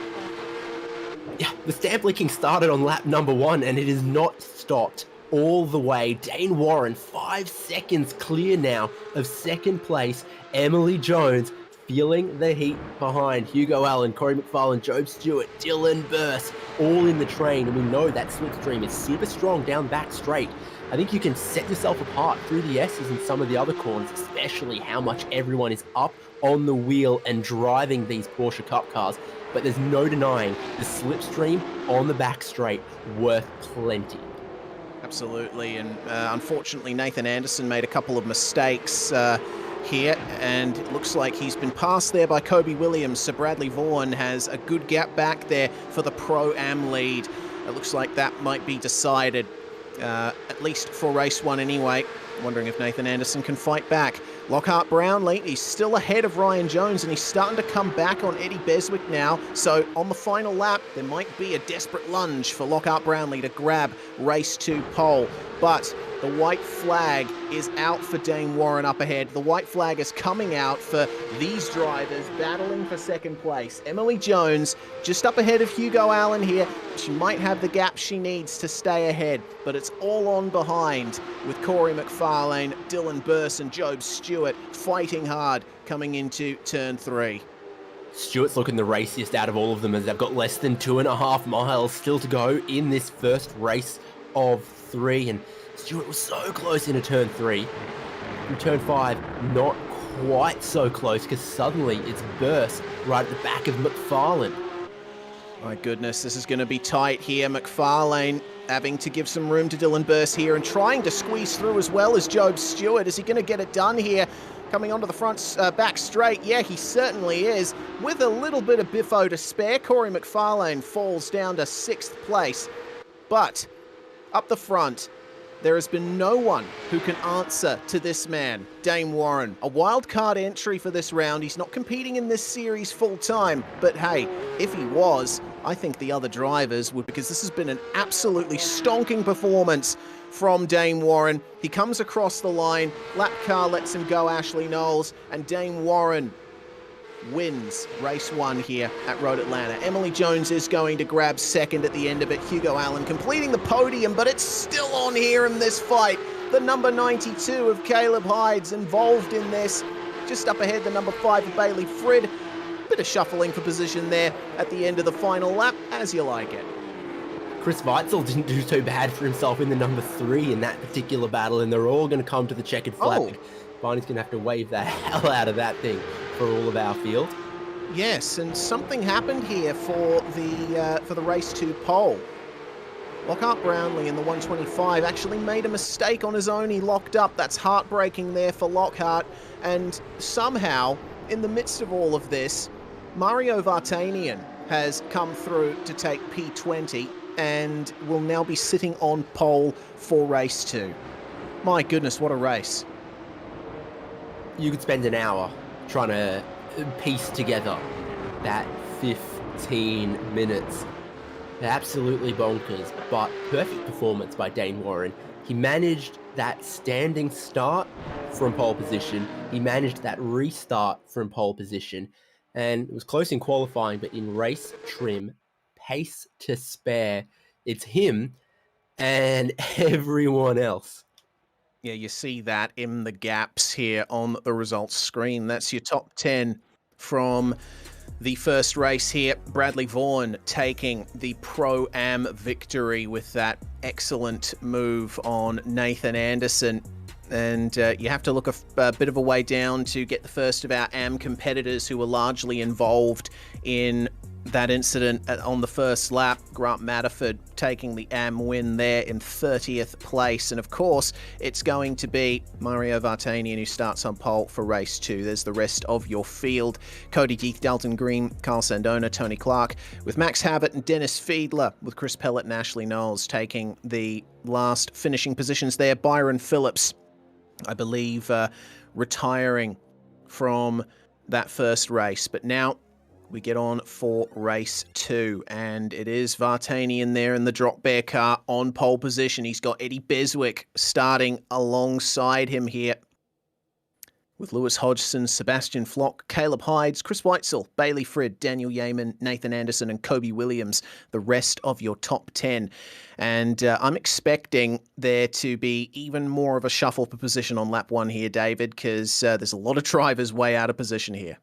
Yeah, the stamp leaking started on lap number 1, and it is not stopped all the way. Dane Warren, 5 seconds clear now of second place. Emily Jones feeling the heat behind. Hugo Allen, Corey McFarlane, Job Stewart, Dylan Burse, all in the train. And we know that slipstream is super strong down back straight. I think you can set yourself apart through the S's and some of the other corners, especially how much everyone is up on the wheel and driving these Porsche Cup cars. But there's no denying the slipstream on the back straight worth plenty. Absolutely, and unfortunately Nathan Anderson made a couple of mistakes here, and it looks like he's been passed there by Kobe Williams, so Bradley Vaughan has a good gap back there for the Pro-Am lead. It looks like that might be decided, at least for race 1 anyway. Wondering if Nathan Anderson can fight back. Lockhart Brownlee, he's still ahead of Ryan Jones, and he's starting to come back on Eddie Beswick now. So on the final lap, there might be a desperate lunge for Lockhart Brownlee to grab race 2 pole. But the white flag is out for Dane Warren up ahead. The white flag is coming out for these drivers battling for second place. Emily Jones just up ahead of Hugo Allen here. She might have the gap she needs to stay ahead, but it's all on behind with Corey McFarlane, Dylan Burse and Job Stewart fighting hard coming into turn 3. Stewart's looking the raciest out of all of them as they've got less than 2.5 miles still to go in this first race of 3, and Stewart was so close into turn 3. In turn 5, not quite so close because suddenly it's Burse right at the back of McFarlane. My goodness, this is going to be tight here. McFarlane having to give some room to Dylan Burse here and trying to squeeze through as well as Job Stewart. Is he going to get it done here? Coming onto the front back straight, yeah, he certainly is. With a little bit of biffo to spare, Corey McFarlane falls down to 6th place. But up the front, there has been no one who can answer to this man, Dane Warren. A wild card entry for this round. He's not competing in this series full time, but hey, if he was, I think the other drivers would, because this has been an absolutely stonking performance from Dane Warren. He comes across the line, lap car lets him go, Ashley Knowles, and Dane Warren wins race 1 here at Road Atlanta. Emily Jones is going to grab second at the end of it. Hugo Allen completing the podium, but it's still on here in this fight. The number 92 of Caleb Hyde's involved in this. Just up ahead, the number 5 of Bailey Frid. Bit of shuffling for position there at the end of the final lap, as you like it. Chris Weitzel didn't do so bad for himself in the number 3 in that particular battle, and they're all going to come to the checkered flag. Barney's going to have to wave the hell out of that thing for all of our field. Yes, and something happened here for the race 2 pole. Lockhart Brownlee in the 125 actually made a mistake on his own. He locked up. That's heartbreaking there for Lockhart. And somehow, in the midst of all of this, Mario Vartanian has come through to take P20 and will now be sitting on pole for race 2. My goodness, what a race. You could spend an hour trying to piece together that 15 minutes. Absolutely bonkers, but perfect performance by Dane Warren. He managed that standing start from pole position. He managed that restart from pole position. And it was close in qualifying, but in race trim, pace to spare, it's him and everyone else. Yeah, you see that in the gaps here on the results screen. That's your top 10 from the first race here. Bradley Vaughan taking the Pro-Am victory with that excellent move on Nathan Anderson. And you have to look a bit of a way down to get the first of our AM competitors who were largely involved in that incident on the first lap. Grant Matterford taking the AM win there in 30th place. And of course, it's going to be Mario Vartanian who starts on pole for race 2. There's the rest of your field. Cody Deeth, Dalton Green, Carl Sandona, Tony Clark, with Max Habit and Dennis Fiedler, with Chris Pellet and Ashley Knowles taking the last finishing positions there. Byron Phillips, I believe, retiring from that first race. But now we get on for race 2, and it is Vartanian there in the drop bear car on pole position. He's got Eddie Beswick starting alongside him here, with Lewis Hodgson, Sebastian Flock, Caleb Hydes, Chris Weitzel, Bailey Frid, Daniel Yeaman, Nathan Anderson, and Kobe Williams, the rest of your top 10. And I'm expecting there to be even more of a shuffle for position on lap 1 here, David, because there's a lot of drivers way out of position here.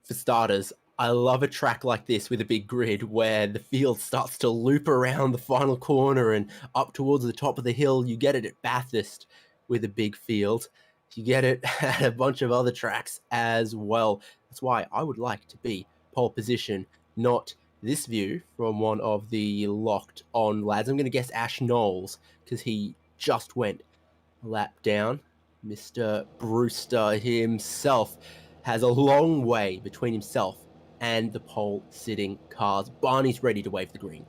For starters, I love a track like this with a big grid where the field starts to loop around the final corner and up towards the top of the hill. You get it at Bathurst with a big field. You get it at a bunch of other tracks as well. That's why I would like to be pole position, not this view from one of the locked on lads. I'm going to guess Ash Knowles because he just went a lap down. Mr. Brewster himself has a long way between himself and the pole sitting cars. Barney's ready to wave the green.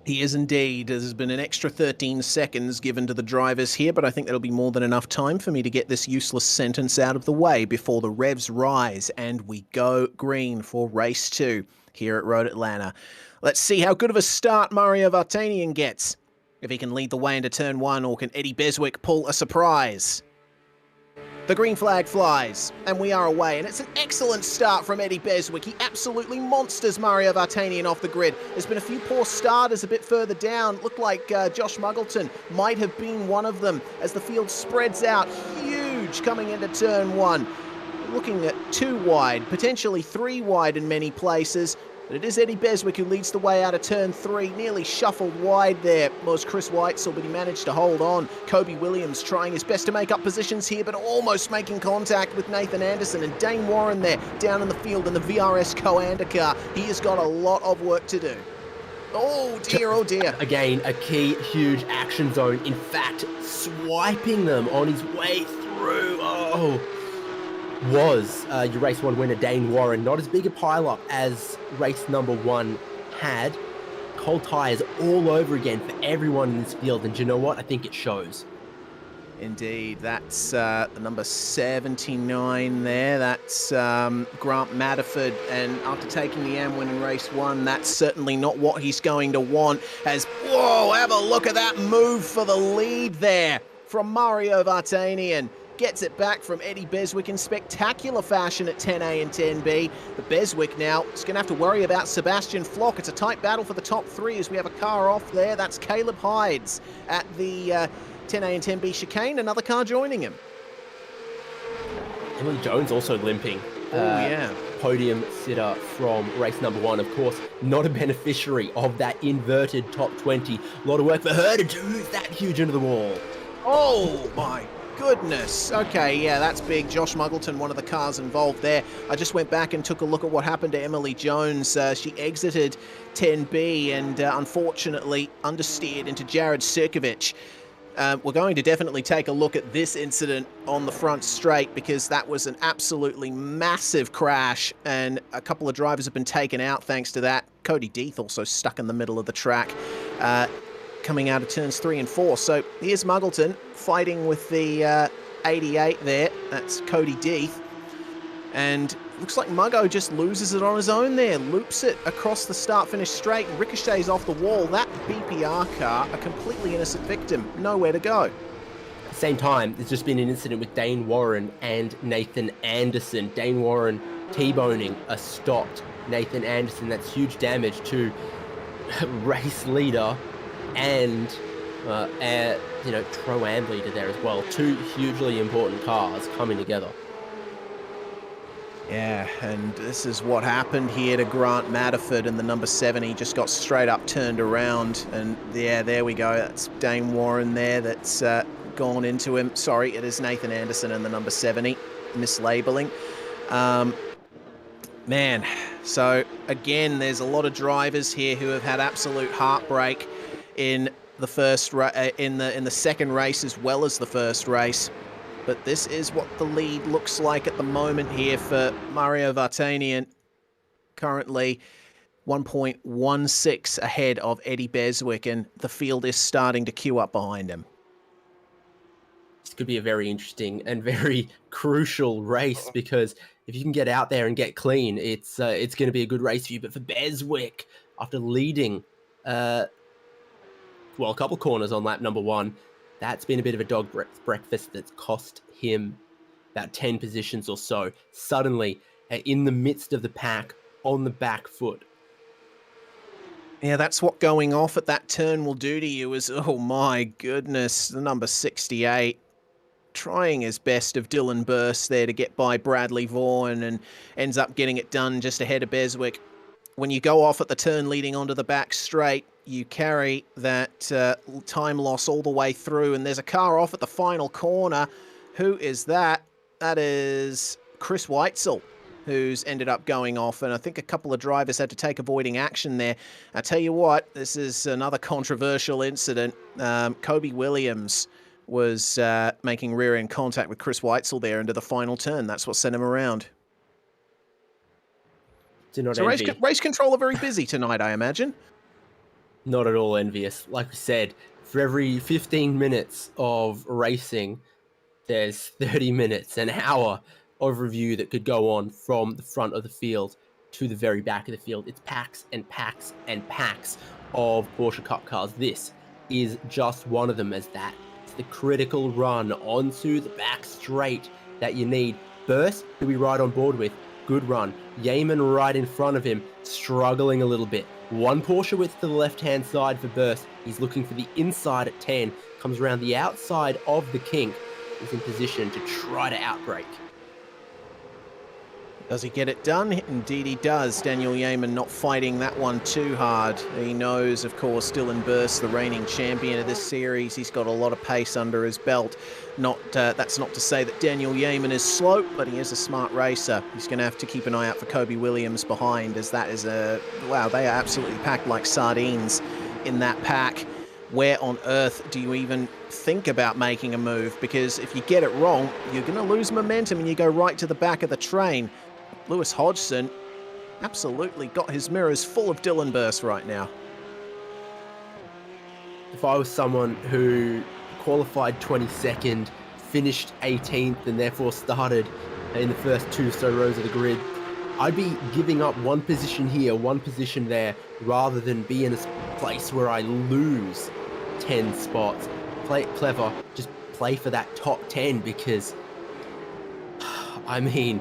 He is indeed. There's been an extra 13 seconds given to the drivers here, but I think that'll be more than enough time for me to get this useless sentence out of the way before the revs rise and we go green for race 2 here at Road Atlanta. Let's see how good of a start Mario Vartanian gets. If he can lead the way into turn 1, or can Eddie Beswick pull a surprise? The green flag flies, and we are away, and it's an excellent start from Eddie Beswick. He absolutely monsters Mario Vartanian off the grid. There's been a few poor starters a bit further down. Looked like Josh Muggleton might have been one of them as the field spreads out huge coming into turn 1. Looking at 2 wide, potentially 3 wide in many places. But it is Eddie Beswick who leads the way out of turn 3, nearly shuffled wide there was Chris Weitzel, but he managed to hold on. Kobe Williams trying his best to make up positions here, but almost making contact with Nathan Anderson, and Dane Warren there down in the field in the VRS Co-Anda car. He has got a lot of work to do. Oh dear, oh dear. Again, a key, huge action zone. In fact, swiping them on his way through. Was your race 1 winner Dane Warren. Not as big a pile-up as race number 1 had. Cold tyres all over again for everyone in this field, and do you know what? I think it shows. Indeed, that's the number 79 there. That's Grant Matterford, and after taking the AM win in race 1, that's certainly not what he's going to want. As, whoa, have a look at that move for the lead there from Mario Vartanian. Gets it back from Eddie Beswick in spectacular fashion at 10A and 10B. But Beswick now is going to have to worry about Sebastian Flock. It's a tight battle for the top 3 as we have a car off there. That's Caleb Hydes at the 10A and 10B chicane. Another car joining him. Emily Jones also limping. Yeah. Podium sitter from race number 1, of course, not a beneficiary of that inverted top 20. A lot of work for her to do that huge into the wall. Oh my goodness. Okay, yeah, that's big. Josh Muggleton, one of the cars involved there. I just went back and took a look at what happened to Emily Jones. She exited 10B and unfortunately understeered into Jared Sirkovich. We're going to definitely take a look at this incident on the front straight because that was an absolutely massive crash and a couple of drivers have been taken out thanks to that. Cody Deeth also stuck in the middle of the track. Coming out of turns 3 and 4. So here's Muggleton fighting with the 88 there. That's Cody Deeth. And looks like Muggo just loses it on his own there. Loops it across the start-finish straight and ricochets off the wall. That BPR car, a completely innocent victim. Nowhere to go. At the same time, there's just been an incident with Dane Warren and Nathan Anderson. Dane Warren T-boning a stopped Nathan Anderson. That's huge damage to race leader and Pro-Am leader there as well. Two hugely important cars coming together. Yeah, and this is what happened here to Grant Matterford in the number 7. He just got straight up turned around, and yeah, there we go. That's Dane Warren there that's gone into him. Sorry, it is Nathan Anderson in the number 70, mislabeling. Man, so again, there's a lot of drivers here who have had absolute heartbreak in the second race as well as the first race. But this is what the lead looks like at the moment here for Mario Vartanian. Currently 1.16 ahead of Eddie Beswick, and the field is starting to queue up behind him. This could be a very interesting and very crucial race, because if you can get out there and get clean, it's going to be a good race for you. But for Beswick, after leading a couple corners on lap number 1, that's been a bit of a dog breakfast that's cost him about 10 positions or so. Suddenly, in the midst of the pack, on the back foot. Yeah, that's what going off at that turn will do to you is, oh my goodness, the number 68 trying his best of Dylan Burst there to get by Bradley Vaughan, and ends up getting it done just ahead of Beswick. When you go off at the turn leading onto the back straight, you carry that time loss all the way through, and there's a car off at the final corner. Who is that? That is Chris Weitzel, who's ended up going off, and I think a couple of drivers had to take avoiding action there. I tell you what, this is another controversial incident. Kobe Williams was making rear-end contact with Chris Weitzel there into the final turn. That's what sent him around. So race control are very busy tonight, I imagine. Not at all envious. Like we said, for every 15 minutes of racing, there's 30 minutes, an hour of review that could go on from the front of the field to the very back of the field. It's packs and packs and packs of Porsche Cup cars. This is just one of them, as that. It's the critical run onto the back straight that you need. Burst, who we ride on board with, good run. Yeaman right in front of him, struggling a little bit. One Porsche width to the left-hand side for Burst. He's looking for the inside at 10. Comes around the outside of the kink. Is in position to try to outbrake. Does he get it done? Indeed he does. Daniel Yeaman not fighting that one too hard. He knows, of course, Dylan Burst, the reigning champion of this series. He's got a lot of pace under his belt. That's not to say that Daniel Yeaman is slow, but he is a smart racer. He's going to have to keep an eye out for Kobe Williams behind, as that is wow, they are absolutely packed like sardines in that pack. Where on earth do you even think about making a move? Because if you get it wrong, you're going to lose momentum and you go right to the back of the train. Lewis Hodgson absolutely got his mirrors full of Dylan Burst right now. If I was someone who qualified 22nd, finished 18th, and therefore started in the first 2 rows of the grid, I'd be giving up one position here, one position there, rather than be in a place where I lose 10 spots. Play it clever, just play for that top 10, because, I mean,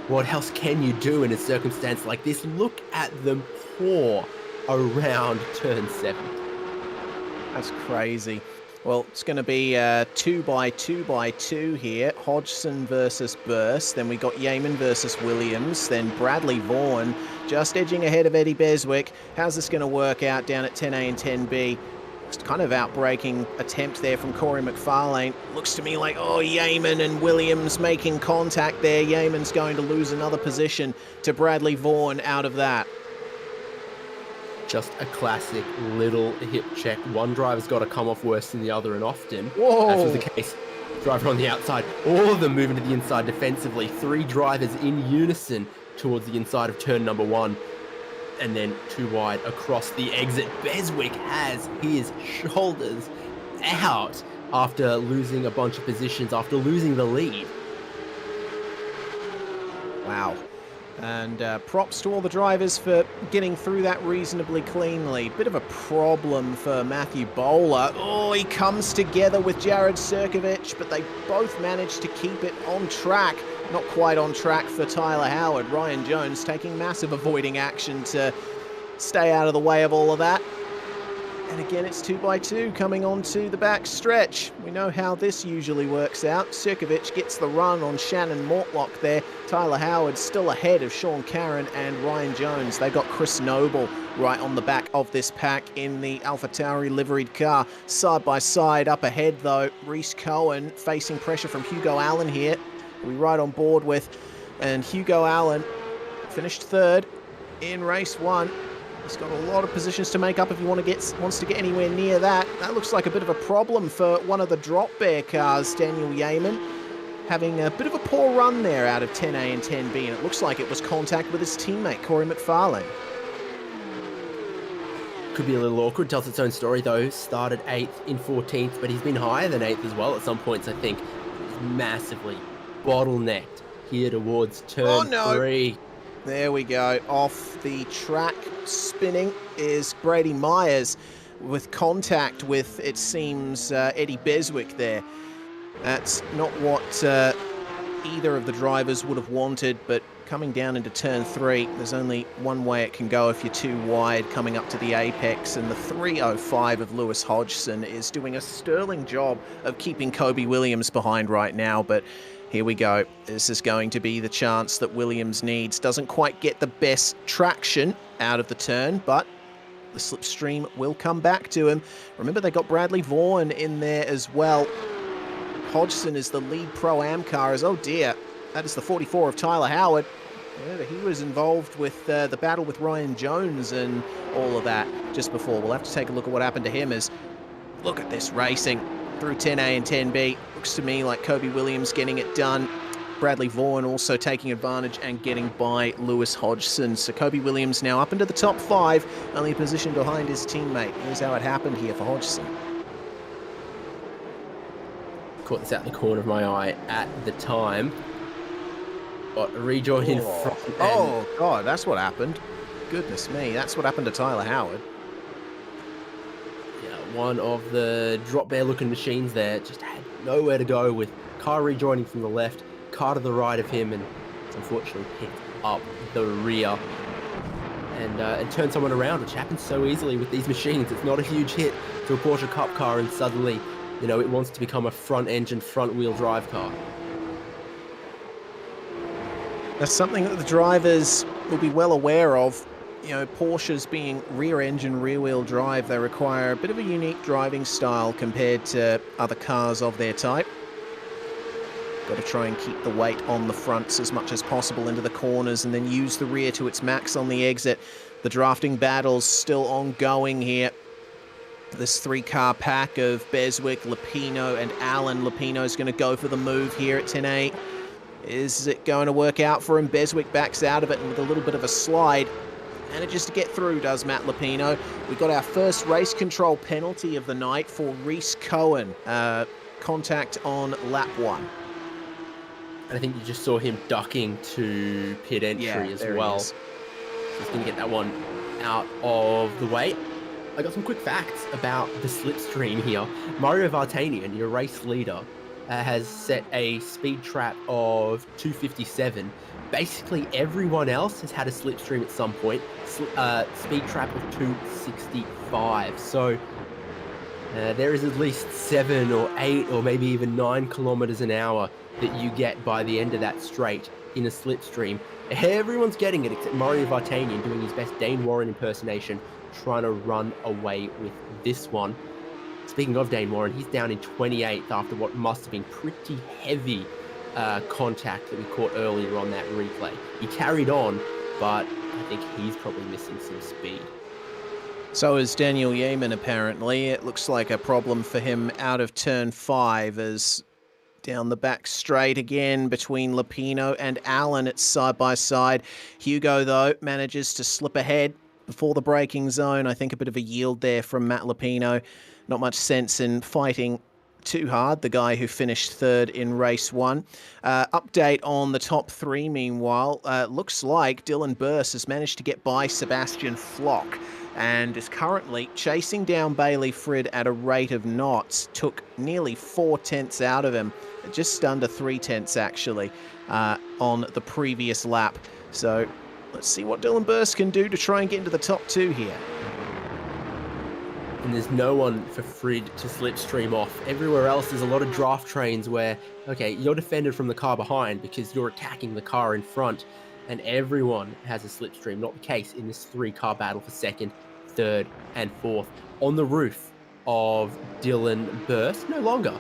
what else can you do in a circumstance like this? Look at them pour around turn 7. That's crazy. Well, it's going to be 2x2x2 here. Hodgson versus Burst. Then we got Yeaman versus Williams. Then Bradley Vaughan just edging ahead of Eddie Beswick. How's this going to work out down at 10A and 10B? Just kind of outbreaking attempt there from Corey McFarlane. Looks to me like, oh, Yeaman and Williams making contact there. Yeaman's going to lose another position to Bradley Vaughan out of that. Just a classic little hip check. One driver's got to come off worse than the other, and often, whoa, as was the case, driver on the outside, all of them moving to the inside defensively. 3 drivers in unison towards the inside of turn number 1. And then 2 wide across the exit. Beswick has his shoulders out after losing a bunch of positions, after losing the lead. Wow. And props to all the drivers for getting through that reasonably cleanly. Bit of a problem for Matthew Bowler. Oh, he comes together with Jared Sirkovich, but they both managed to keep it on track. Not quite on track for Tyler Howard. Ryan Jones taking massive avoiding action to stay out of the way of all of that. And again, it's 2x2 coming onto the back stretch. We know how this usually works out. Sirkovic gets the run on Shannon Mortlock there. Tyler Howard still ahead of Sean Caron and Ryan Jones. They got Chris Noble right on the back of this pack in the AlphaTauri liveried car. Side by side up ahead though, Reese Cohen facing pressure from Hugo Allen here. We right on board with. And Hugo Allen finished third in race 1. He's got a lot of positions to make up if he wants to get anywhere near that. That looks like a bit of a problem for one of the drop bear cars, Daniel Yeaman, having a bit of a poor run there out of 10A and 10B, and it looks like it was contact with his teammate, Corey McFarlane. Could be a little awkward, tells its own story though. Started 8th in 14th, but he's been higher than 8th as well at some points, I think. He's massively bottlenecked here towards turn 3. There we go. Off the track, spinning is Brady Myers with contact with, it seems, Eddie Beswick there. That's not what either of the drivers would have wanted, but coming down into turn 3, there's only one way it can go if you're too wide coming up to the apex, and the 305 of Lewis Hodgson is doing a sterling job of keeping Kobe Williams behind right now, but here we go. This is going to be the chance that Williams needs. Doesn't quite get the best traction out of the turn, but the slipstream will come back to him. Remember, they got Bradley Vaughan in there as well. Hodgson is the lead Pro-Am car. Oh dear, that is the 44 of Tyler Howard. Yeah, he was involved with the battle with Ryan Jones and all of that just before. We'll have to take a look at what happened to him as, look at this racing through 10A and 10B. Looks to me like Kobe Williams getting it done. Bradley Vaughan also taking advantage and getting by Lewis Hodgson. So Kobe Williams now up into the top 5, only a position behind his teammate. Here's how it happened here for Hodgson. Caught this out in the corner of my eye at the time. Got a rejoin in front. Oh, God, that's what happened. Goodness me, that's what happened to Tyler Howard. Yeah, one of the drop bear looking machines there just had nowhere to go with car rejoining from the left, car to the right of him, and unfortunately picked up the rear and turned someone around, which happens so easily with these machines. It's not a huge hit to a Porsche Cup car, and suddenly, you know, it wants to become a front-engine, front-wheel drive car. That's something that the drivers will be well aware of. You know, Porsches being rear-engine, rear-wheel drive, they require a bit of a unique driving style compared to other cars of their type. Got to try and keep the weight on the fronts as much as possible into the corners and then use the rear to its max on the exit. The drafting battle's still ongoing here. This 3-car pack of Beswick, Lupino, and Allen. Lupino's going to go for the move here at 10A. Is it going to work out for him? Beswick backs out of it and with a little bit of a slide. And it just to get through does Matt Lupino. We got our first race control penalty of the night for Reese Cohen. Contact on lap 1. And I think you just saw him ducking to pit entry as well. He's going to get that one out of the way. I got some quick facts about the slipstream here. Mario Vartanian, your race leader, has set a speed trap of 257. Basically, everyone else has had a slipstream at some point. Speed trap of 265. So there is at least 7 or 8 or maybe even 9 kilometers an hour that you get by the end of that straight in a slipstream. Everyone's getting it except Mario Vartanian doing his best Dane Warren impersonation, trying to run away with this one. Speaking of Dane Warren, he's down in 28th after what must have been pretty heavy contact that we caught earlier on that replay. He carried on, but I think he's probably missing some speed. So is Daniel Yeaman, apparently. It looks like a problem for him out of turn 5 as down the back straight again between Lupino and Allen. It's side by side. Hugo, though, manages to slip ahead before the braking zone. I think a bit of a yield there from Matt Lupino. Not much sense in fighting too hard, the guy who finished 3rd in race 1. Update on the top 3, meanwhile. Looks like Dylan Burse has managed to get by Sebastian Flock and is currently chasing down Bailey Frid at a rate of knots. Took nearly 4 tenths out of him, just under 3 tenths actually, on the previous lap. So let's see what Dylan Burse can do to try and get into the top 2 here. and there's no one for Frid to slipstream off. Everywhere else, there's a lot of draft trains where, okay, you're defended from the car behind because you're attacking the car in front, and everyone has a slipstream. Not the case in this 3-car battle for second, third, and fourth. On the roof of Dylan Burst, no longer.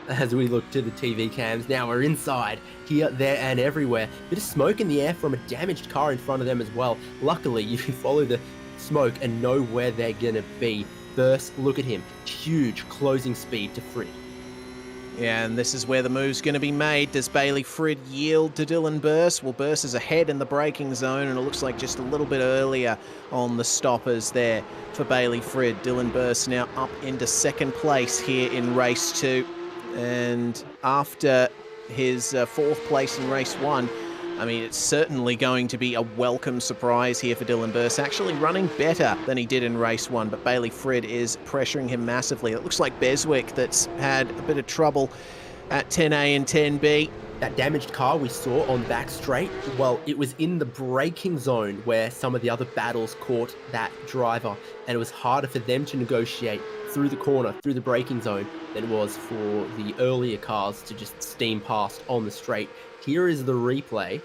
As we look to the TV cams, now we're inside, here, there, and everywhere. Bit of smoke in the air from a damaged car in front of them as well. Luckily, you can follow the smoke and know where they're gonna be. Burst, look at him, huge closing speed to Frid. Yeah, and this is where the move's going to be made. Does Bailey Frid yield to Dylan Burst? Well, Burst is ahead in the braking zone, and it looks like just a little bit earlier on the stoppers there for Bailey Frid. Dylan Burst now up into second place here in race 2. And after his 4th place in race 1, I mean, it's certainly going to be a welcome surprise here for Dylan Burst, actually running better than he did in race 1, but Bailey Frid is pressuring him massively. It looks like Beswick that's had a bit of trouble at 10A and 10B. That damaged car we saw on back straight, well, it was in the braking zone where some of the other battles caught that driver, and it was harder for them to negotiate through the corner, through the braking zone, than it was for the earlier cars to just steam past on the straight. Here is the replay,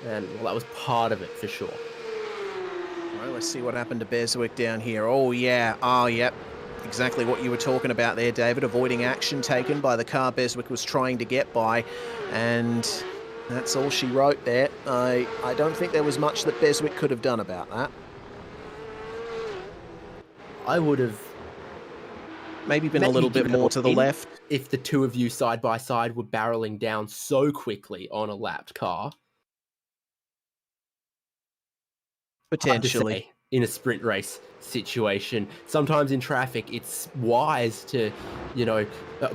and well, that was part of it for sure. Well, let's see what happened to Beswick down here. Oh, yeah. Oh, yep. Exactly what you were talking about there, David. Avoiding action taken by the car Beswick was trying to get by, and that's all she wrote there. I don't think there was much that Beswick could have done about that. I would have maybe been a little bit more to the left. If the two of you side by side were barreling down so quickly on a lapped car. Potentially. In a sprint race situation. Sometimes in traffic, it's wise to,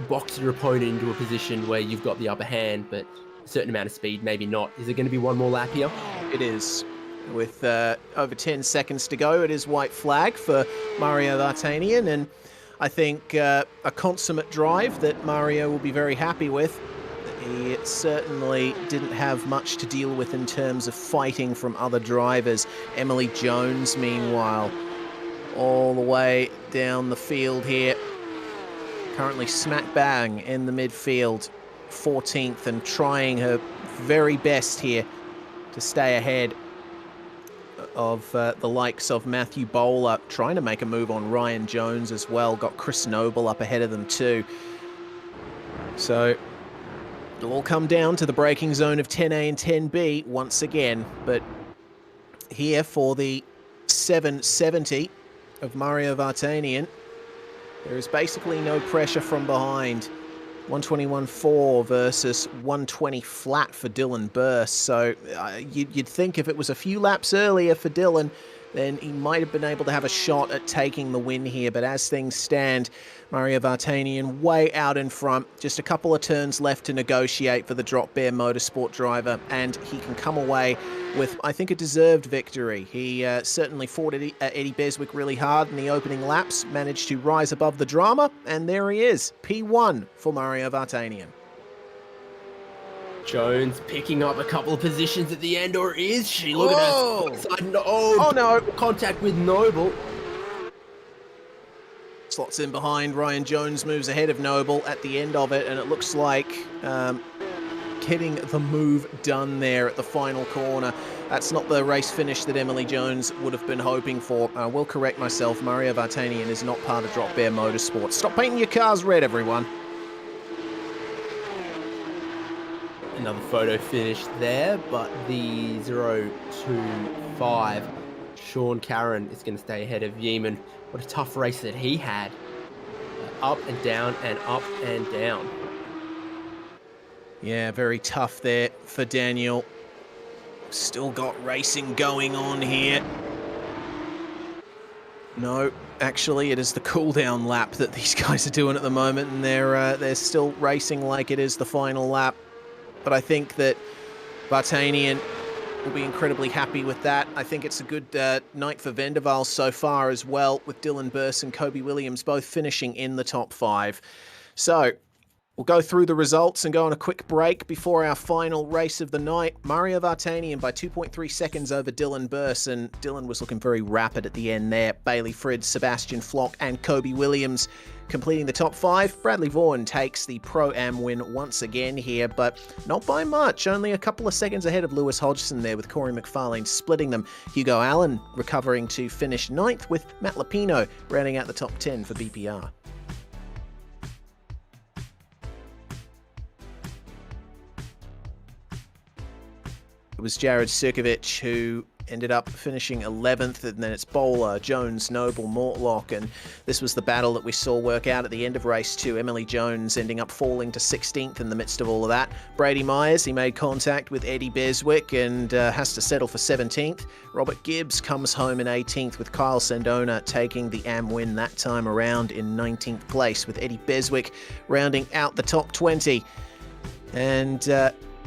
box your opponent into a position where you've got the upper hand, but a certain amount of speed, maybe not. Is there going to be one more lap here? It is. With over 10 seconds to go, it is white flag for Mario Vartanian, and I think a consummate drive that Mario will be very happy with. He certainly didn't have much to deal with in terms of fighting from other drivers. Emily Jones, meanwhile, all the way down the field here. Currently smack bang in the midfield, 14th, and trying her very best here to stay ahead of the likes of Matthew Bowler, trying to make a move on Ryan Jones as well. Got Chris Noble up ahead of them too. So it'll all come down to the braking zone of 10A and 10B once again. But here for the 770 of Mario Vartanian, there is basically no pressure from behind. 121.4 versus 120 flat for Dylan Burst. So you'd think if it was a few laps earlier for Dylan, then he might have been able to have a shot at taking the win here. But as things stand, Mario Vartanian way out in front. Just a couple of turns left to negotiate for the Drop Bear Motorsport driver, and he can come away with, I think, a deserved victory. He certainly fought Eddie Beswick really hard in the opening laps, managed to rise above the drama, and there he is, P1 for Mario Vartanian. Jones picking up a couple of positions at the end, or is she? Look at that. Oh no! Contact with Noble. Slots in behind. Ryan Jones moves ahead of Noble at the end of it, and it looks like getting the move done there at the final corner. That's not the race finish that Emily Jones would have been hoping for. I will correct myself. Mario Vartanian is not part of Drop Bear Motorsport. Stop painting your cars red, everyone. Another photo finish there, but the 025 Sean Caron is going to stay ahead of Yeeman. What a tough race that he had. Up and down and up and down. Yeah, very tough there for Daniel. Still got racing going on here. No, actually, it is the cool-down lap that these guys are doing at the moment, and they're still racing like it is the final lap. But I think that Vartanian will be incredibly happy with that. I think it's a good night for Vendaval so far as well, with Dylan Burst and Kobe Williams both finishing in the top 5. So We'll go through the results and go on a quick break before our final race of the night. Mario Vartanian by 2.3 seconds over Dylan Burse, and Dylan was looking very rapid at the end there. Bailey Fridz, Sebastian Flock and Kobe Williams completing the top 5. Bradley Vaughan takes the Pro-Am win once again here, but not by much. Only a couple of seconds ahead of Lewis Hodgson there, with Corey McFarlane splitting them. Hugo Allen recovering to finish 9th, with Matt Lapino rounding out the top 10 for BPR. It was Jared Sirkovic who ended up finishing 11th, and then it's Bowler, Jones, Noble, Mortlock, and this was the battle that we saw work out at the end of race 2. Emily Jones ending up falling to 16th in the midst of all of that. Brady Myers, he made contact with Eddie Beswick and has to settle for 17th. Robert Gibbs comes home in 18th, with Kyle Sandona taking the AM win that time around in 19th place, with Eddie Beswick rounding out the top 20. And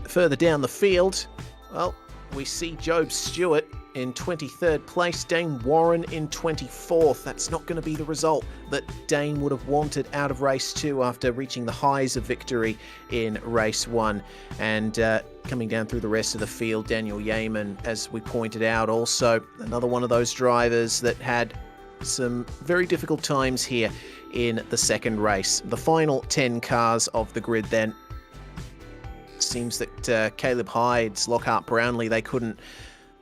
further down the field, well, we see Job Stewart in 23rd place, Dane Warren in 24th. That's not going to be the result that Dane would have wanted out of race 2 after reaching the highs of victory in race 1. And coming down through the rest of the field, Daniel Yeaman, as we pointed out, also another one of those drivers that had some very difficult times here in the second race. The final 10 cars of the grid then. Seems that Caleb Hydes, Lockhart Brownlee, they couldn't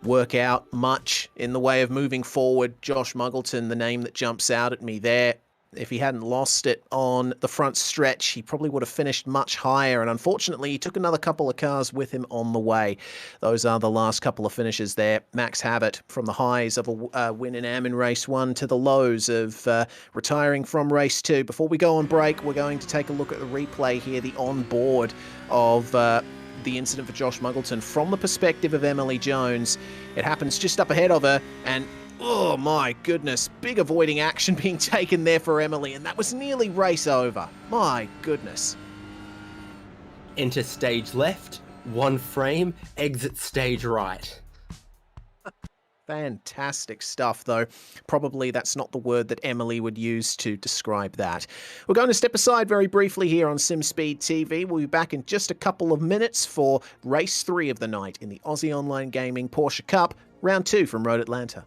work out much in the way of moving forward. Josh Muggleton, the name that jumps out at me there. If he hadn't lost it on the front stretch, he probably would have finished much higher. And unfortunately, he took another couple of cars with him on the way. Those are the last couple of finishes there. Max Habit, from the highs of a win in Am in race 1 to the lows of retiring from race 2. Before we go on break, we're going to take a look at the replay here, the on-board of the incident for Josh Muggleton from the perspective of Emily Jones. It happens just up ahead of her, and oh my goodness, big avoiding action being taken there for Emily, and that was nearly race over. My goodness. Enter stage left, 1 frame, exit stage right. Fantastic stuff, though. Probably that's not the word that Emily would use to describe that. We're going to step aside very briefly here on SimSpeed TV. We'll be back in just a couple of minutes for race 3 of the night in the Aussie Online Gaming Porsche Cup, round 2 from Road Atlanta.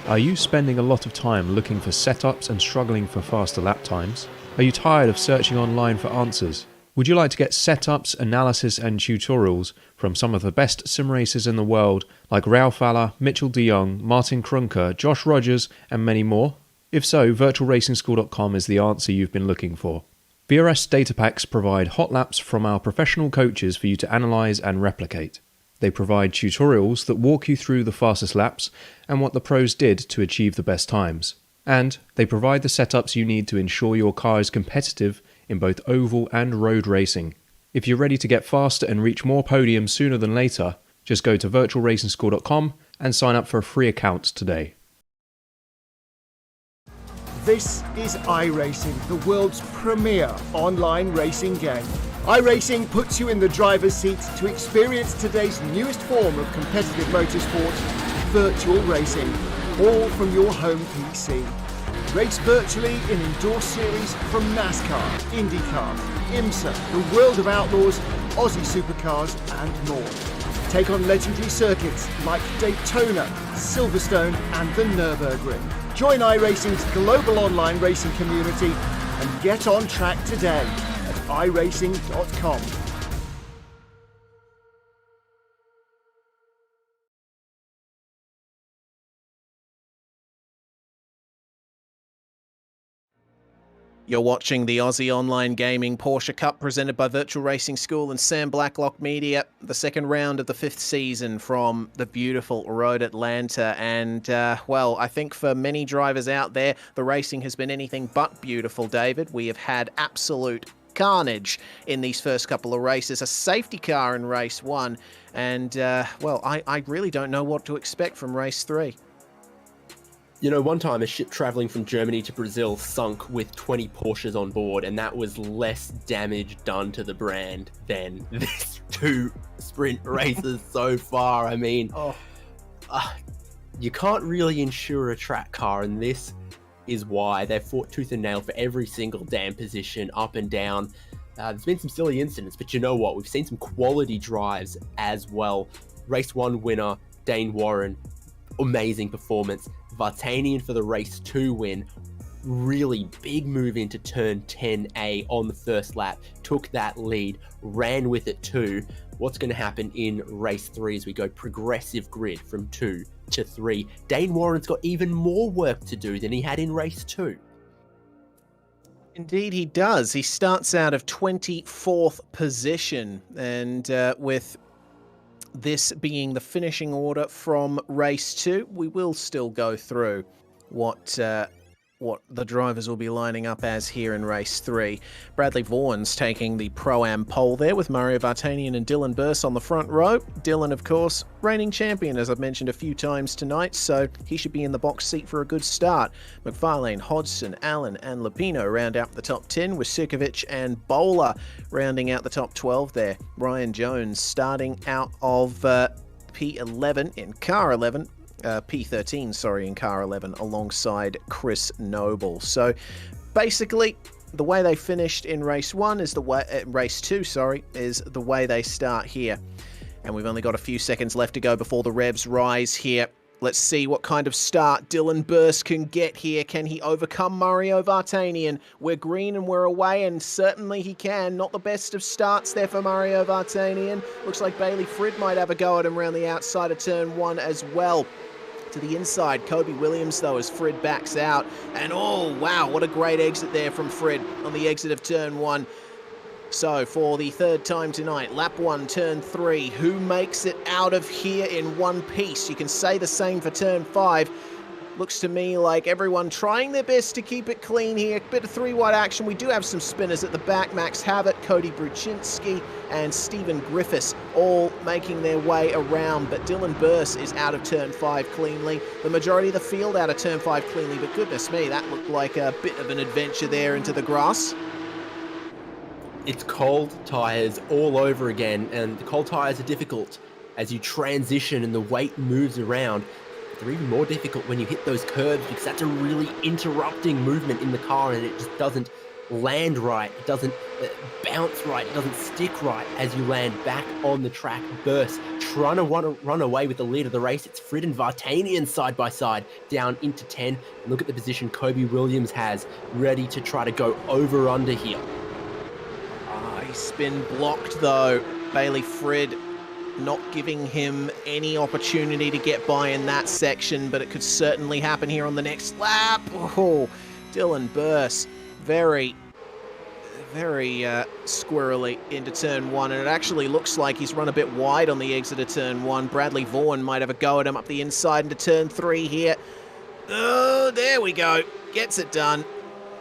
Are you spending a lot of time looking for setups and struggling for faster lap times? Are you tired of searching online for answers? Would you like to get setups, analysis and tutorials from some of the best sim racers in the world like Ralph Alla, Mitchell de Jong, Martin Krunker, Josh Rogers and many more? If so, virtualracingschool.com is the answer you've been looking for. VRS data packs provide hot laps from our professional coaches for you to analyse and replicate. They provide tutorials that walk you through the fastest laps and what the pros did to achieve the best times. And they provide the setups you need to ensure your car is competitive in both oval and road racing. If you're ready to get faster and reach more podiums sooner than later, just go to virtualracingschool.com and sign up for a free account today. This is iRacing, the world's premier online racing game. iRacing puts you in the driver's seat to experience today's newest form of competitive motorsport, virtual racing, all from your home PC. Race virtually in indoor series from NASCAR, IndyCar, IMSA, the World of Outlaws, Aussie Supercars and more. Take on legendary circuits like Daytona, Silverstone and the Nürburgring. Join iRacing's global online racing community and get on track today at iRacing.com. You're watching the Aussie Online Gaming Porsche Cup presented by Virtual Racing School and Sam Blacklock Media, the second round of the 5th season from the beautiful Road Atlanta. And, well, I think for many drivers out there, the racing has been anything but beautiful, David. We have had absolute carnage in these first couple of races, a safety car in race 1, and, well, I really don't know what to expect from race 3. You know, one time a ship traveling from Germany to Brazil sunk with 20 Porsches on board, and that was less damage done to the brand than these 2 sprint races so far. I mean, you can't really insure a track car, and this is why. They've fought tooth and nail for every single damn position, up and down. There's been some silly incidents, but you know what? We've seen some quality drives as well. Race 1 winner, Dane Warren, amazing performance. Vartanian for the Race 2 win. Really big move into turn 10A on the first lap. Took that lead, ran with it too. What's going to happen in Race 3 as we go progressive grid from 2 to 3? Dane Warren's got even more work to do than he had in Race 2. Indeed, he does. He starts out of 24th position, and with this being the finishing order from Race 2, we will still go through what the drivers will be lining up as here in Race 3. Bradley Vaughan's taking the Pro-Am pole there with Mario Vartanian and Dylan Burse on the front row. Dylan, of course, reigning champion, as I've mentioned a few times tonight, so he should be in the box seat for a good start. McFarlane, Hodgson, Allen and Lupino round out the top 10, with Sikovic and Bowler rounding out the top 12 there. Ryan Jones starting out of P11 in car 11. P13, sorry, in car 11 alongside Chris Noble. So basically the way they finished in race 1 is the way race 2, sorry, is the way they start here. And we've only got a few seconds left to go before the revs rise here. Let's see what kind of start Dylan Burse can get here. Can he overcome Mario Vartanian? We're green and we're away, and certainly he can. Not the best of starts there for Mario Vartanian. Looks like Bailey Frid might have a go at him around the outside of turn 1 as well. To the inside, Kobe Williams, though, as Frid backs out. And oh, wow, what a great exit there from Frid on the exit of turn 1. So, for the third time tonight, lap 1, turn 3, who makes it out of here in one piece? You can say the same for turn 5. Looks to me like everyone trying their best to keep it clean here. Bit of 3-wide action. We do have some spinners at the back. Max Havett, Cody Bruczynski, and Stephen Griffiths all making their way around. But Dylan Burse is out of turn 5 cleanly. The majority of the field out of turn 5 cleanly. But goodness me, that looked like a bit of an adventure there into the grass. It's cold tyres all over again, and the cold tyres are difficult as you transition and the weight moves around. They're even more difficult when you hit those curves, because that's a really interrupting movement in the car, and it just doesn't land right. It doesn't bounce right. It doesn't stick right as you land back on the track. Burse trying to run away with the lead of the race. It's Frid and Vartanian side by side down into 10. And look at the position Kobe Williams has, ready to try to go over under here. He's been blocked though. Bailey Frid not giving him any opportunity to get by in that section, but it could certainly happen here on the next lap. Oh, Dylan Burse, very squirrely into turn 1, and it actually looks like he's run a bit wide on the exit of turn 1. Bradley Vaughan might have a go at him up the inside into turn 3 here. Oh, there we go. Gets it done,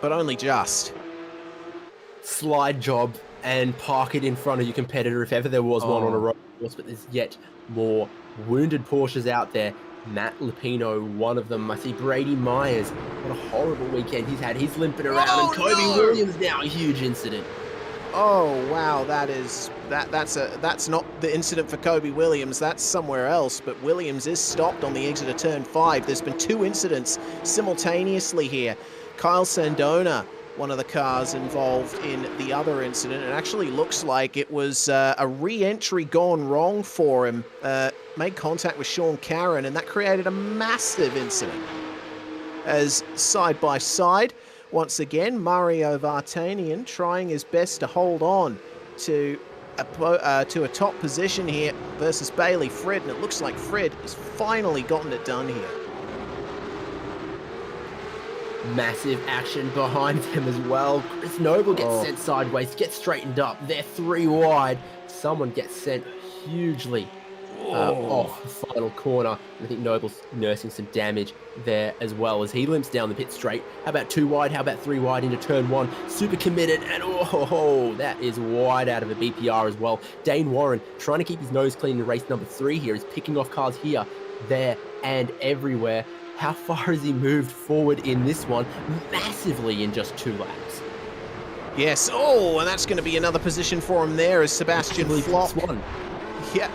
but only just. Slide job and park it in front of your competitor if ever there was one on a road course, but there's yet more wounded Porsches out there. Matt Lupino, one of them. I see Brady Myers. What a horrible weekend he's had. He's limping around, and Kobe Williams now, a huge incident. Oh wow, that's not the incident for Kobe Williams. That's somewhere else. But Williams is stopped on the exit of turn 5. There's been 2 incidents simultaneously here. Kyle Sandona, one of the cars involved in the other incident. It actually looks like it was a re-entry gone wrong for him. Made contact with Sean Caron, and that created a massive incident. As side by side, once again, Mario Vartanian trying his best to hold on to a top position here versus Bailey Frid, and it looks like Frid has finally gotten it done here. Massive action behind them as well. Chris Noble gets sent sideways, gets straightened up. They're 3 wide. Someone gets sent hugely off the final corner. I think Noble's nursing some damage there as well as he limps down the pit straight. How about 2 wide? How about 3 wide into turn 1? Super committed, and that is wide out of a BPR as well. Dane Warren trying to keep his nose clean in race number 3 here. He's picking off cars here, there, and everywhere. How far has he moved forward in this one? Massively in just 2 laps. Yes, and that's going to be another position for him there as Sebastian Flop. Yeah,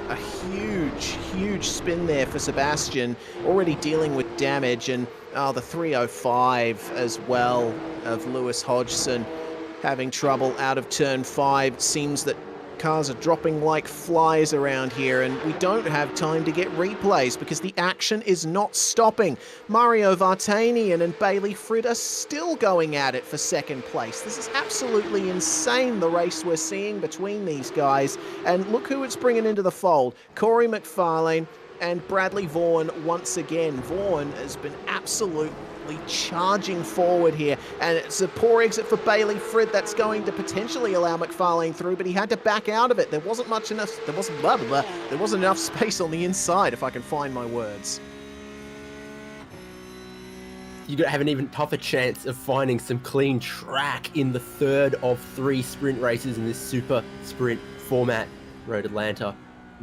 a huge spin there for Sebastian, already dealing with damage, and the 305 as well of Lewis Hodgson. having trouble out of turn 5. Seems that cars are dropping like flies around here, and we don't have time to get replays because the action is not stopping. Mario Vartanian and Bailey Frid are still going at it for second place. This is absolutely insane, the race we're seeing between these guys. And look who it's bringing into the fold. Corey McFarlane and Bradley Vaughan once again. Vaughan has been absolutely charging forward here, and it's a poor exit for Bailey Frid that's going to potentially allow McFarlane through, but he had to back out of it. There wasn't enough space on the inside, if I can find my words. You're going to have an even tougher chance of finding some clean track in the third of 3 sprint races in this super sprint format. Road Atlanta,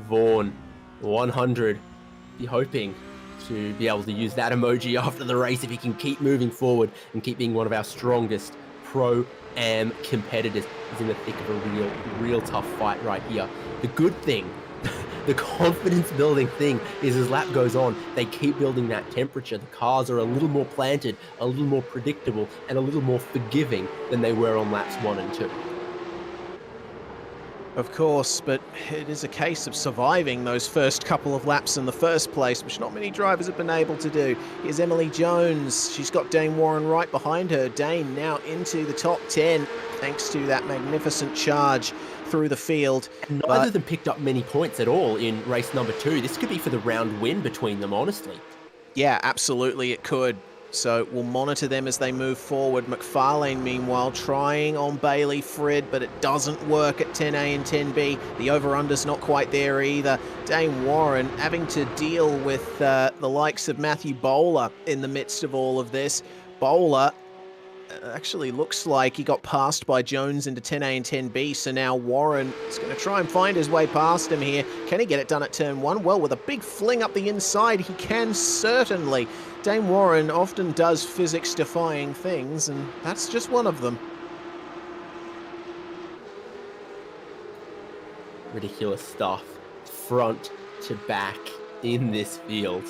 Vaughan, 100. Be hoping to be able to use that emoji after the race if he can keep moving forward and keep being one of our strongest pro-am competitors. He's in the thick of a real tough fight right here. The good thing, the confidence building thing is as lap goes on, they keep building that temperature. The cars are a little more planted, a little more predictable, and a little more forgiving than they were on laps 1 and 2. Of course, but it is a case of surviving those first couple of laps in the first place, which not many drivers have been able to do. Here's Emily Jones. She's got Dane Warren right behind her. Dane now into the top 10, thanks to that magnificent charge through the field. And neither of them picked up many points at all in race number 2. This could be for the round win between them, honestly. Yeah, absolutely it could. So we'll monitor them as they move forward. McFarlane, meanwhile, trying on Bailey Frid, but it doesn't work at 10A and 10B. The over-under's not quite there either. Dane Warren having to deal with the likes of Matthew Bowler in the midst of all of this. Bowler actually looks like he got passed by Jones into 10A and 10B, so now Warren is going to try and find his way past him here. Can he get it done at turn 1? Well, with a big fling up the inside, he can certainly. Dane Warren often does physics-defying things, and that's just one of them. Ridiculous stuff, front to back in this field.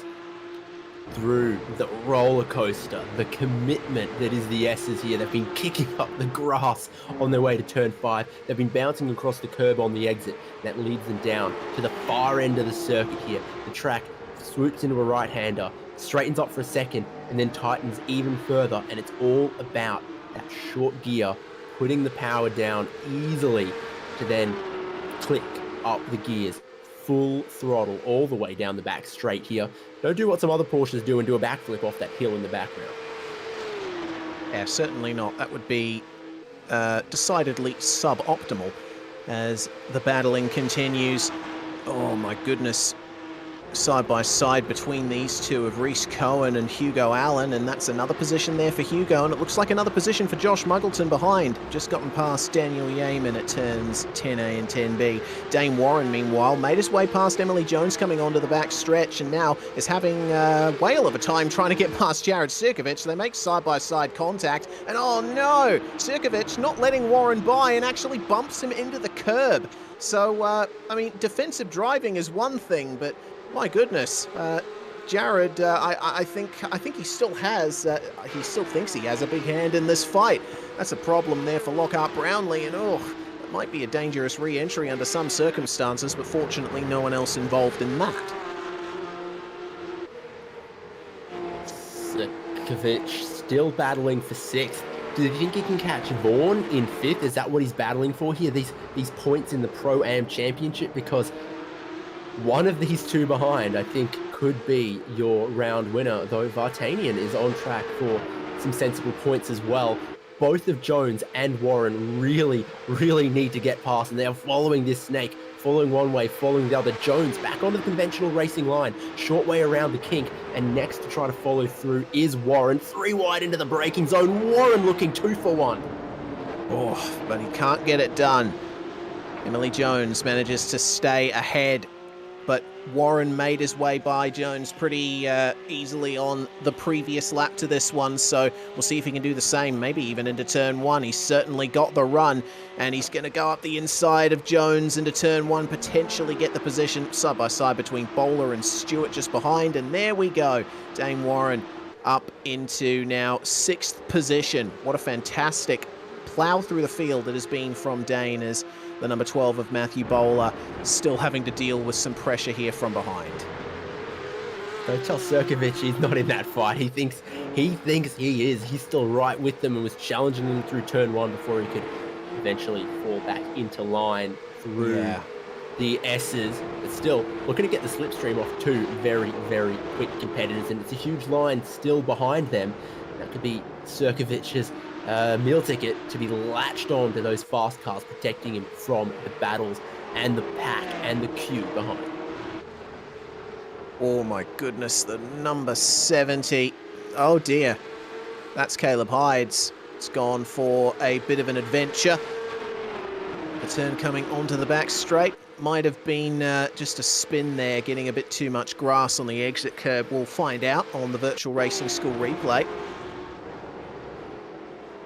Through the roller coaster, the commitment that is the S's here. They've been kicking up the grass on their way to turn 5. They've been bouncing across the curb on the exit. That leads them down to the far end of the circuit here. The track swoops into a right-hander, straightens up for a second, and then tightens even further. And it's all about that short gear, putting the power down easily to then click up the gears. Full throttle all the way down the back straight here. Don't do what some other Porsches do and do a backflip off that hill in the background. Yeah, certainly not. That would be decidedly suboptimal as the battling continues. Oh my goodness. Side by side between these two of Reese Cohen and Hugo Allen, and that's another position there for Hugo, and it looks like another position for Josh Muggleton behind. Just gotten past Daniel Yeaman at turns 10A and 10B. Dane Warren, meanwhile, made his way past Emily Jones coming onto the back stretch, and now is having a whale of a time trying to get past Jared Sirkovich. They make side-by-side contact, and oh no! Sirkovich not letting Warren by and actually bumps him into the curb. So, I mean, defensive driving is one thing, but my goodness, Jared, I think he still has, he still thinks he has a big hand in this fight. That's a problem there for Lockhart Brownlee, and oh, it might be a dangerous re-entry under some circumstances, but fortunately no one else involved in that. Sirkovich still battling for 6th. Do you think he can catch Vaughan in 5th? Is that what he's battling for here? These points in the Pro-Am Championship? Because one of these two behind, I think, could be your round winner, though Vartanian is on track for some sensible points as well. Both of Jones and Warren really need to get past, and they are following this snake, following one way, following the other. Jones back onto the conventional racing line, short way around the kink, and next to try to follow through is Warren. 3 wide into the braking zone. Warren looking 2 for 1. Oh, but he can't get it done. Emily Jones manages to stay ahead, but Warren made his way by Jones pretty easily on the previous lap to this one, so we'll see if he can do the same, maybe even into turn 1. He's certainly got the run, and he's going to go up the inside of Jones into turn 1, potentially get the position side by side between Bowler and Stewart just behind, and there we go. Dane Warren up into now 6th position. What a fantastic plough through the field it has been from Dane, as the number 12 of Matthew Bowler still having to deal with some pressure here from behind. Don't tell Sirkovic he's not in that fight. He thinks he is. He's still right with them and was challenging them through turn 1 before he could eventually fall back into line through the S's. But still, looking to get the slipstream off two very, very quick competitors, and it's a huge line still behind them. That could be Sirkovic's meal ticket to be latched on to those fast cars, protecting him from the battles and the pack and the queue behind. Oh my goodness, the number 70. Oh dear. That's Caleb Hydes. It's gone for a bit of an adventure. The turn coming onto the back straight. Might have been just a spin there, getting a bit too much grass on the exit curb. We'll find out on the Virtual Racing School replay.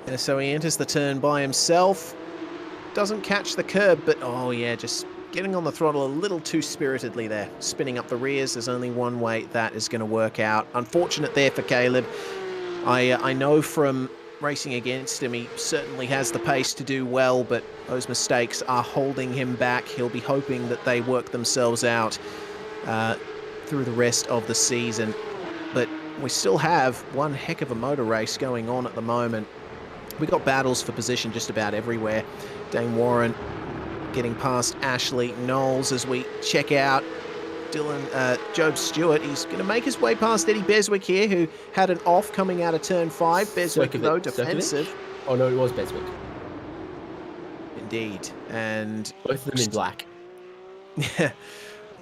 And so he enters the turn by himself. Doesn't catch the curb, but oh yeah, just getting on the throttle a little too spiritedly there. Spinning up the rears, there's only one way that is going to work out. Unfortunate there for Caleb. I know from racing against him, he certainly has the pace to do well, but those mistakes are holding him back. He'll be hoping that they work themselves out through the rest of the season. But we still have one heck of a motor race going on at the moment. We got battles for position just about everywhere. Dane Warren getting past Ashley Knowles as we check out Job Stewart. He's going to make his way past Eddie Beswick here, who had an off coming out of turn 5. Beswick, though, defensive. Oh, no, it was Beswick. Indeed. And both of them in black.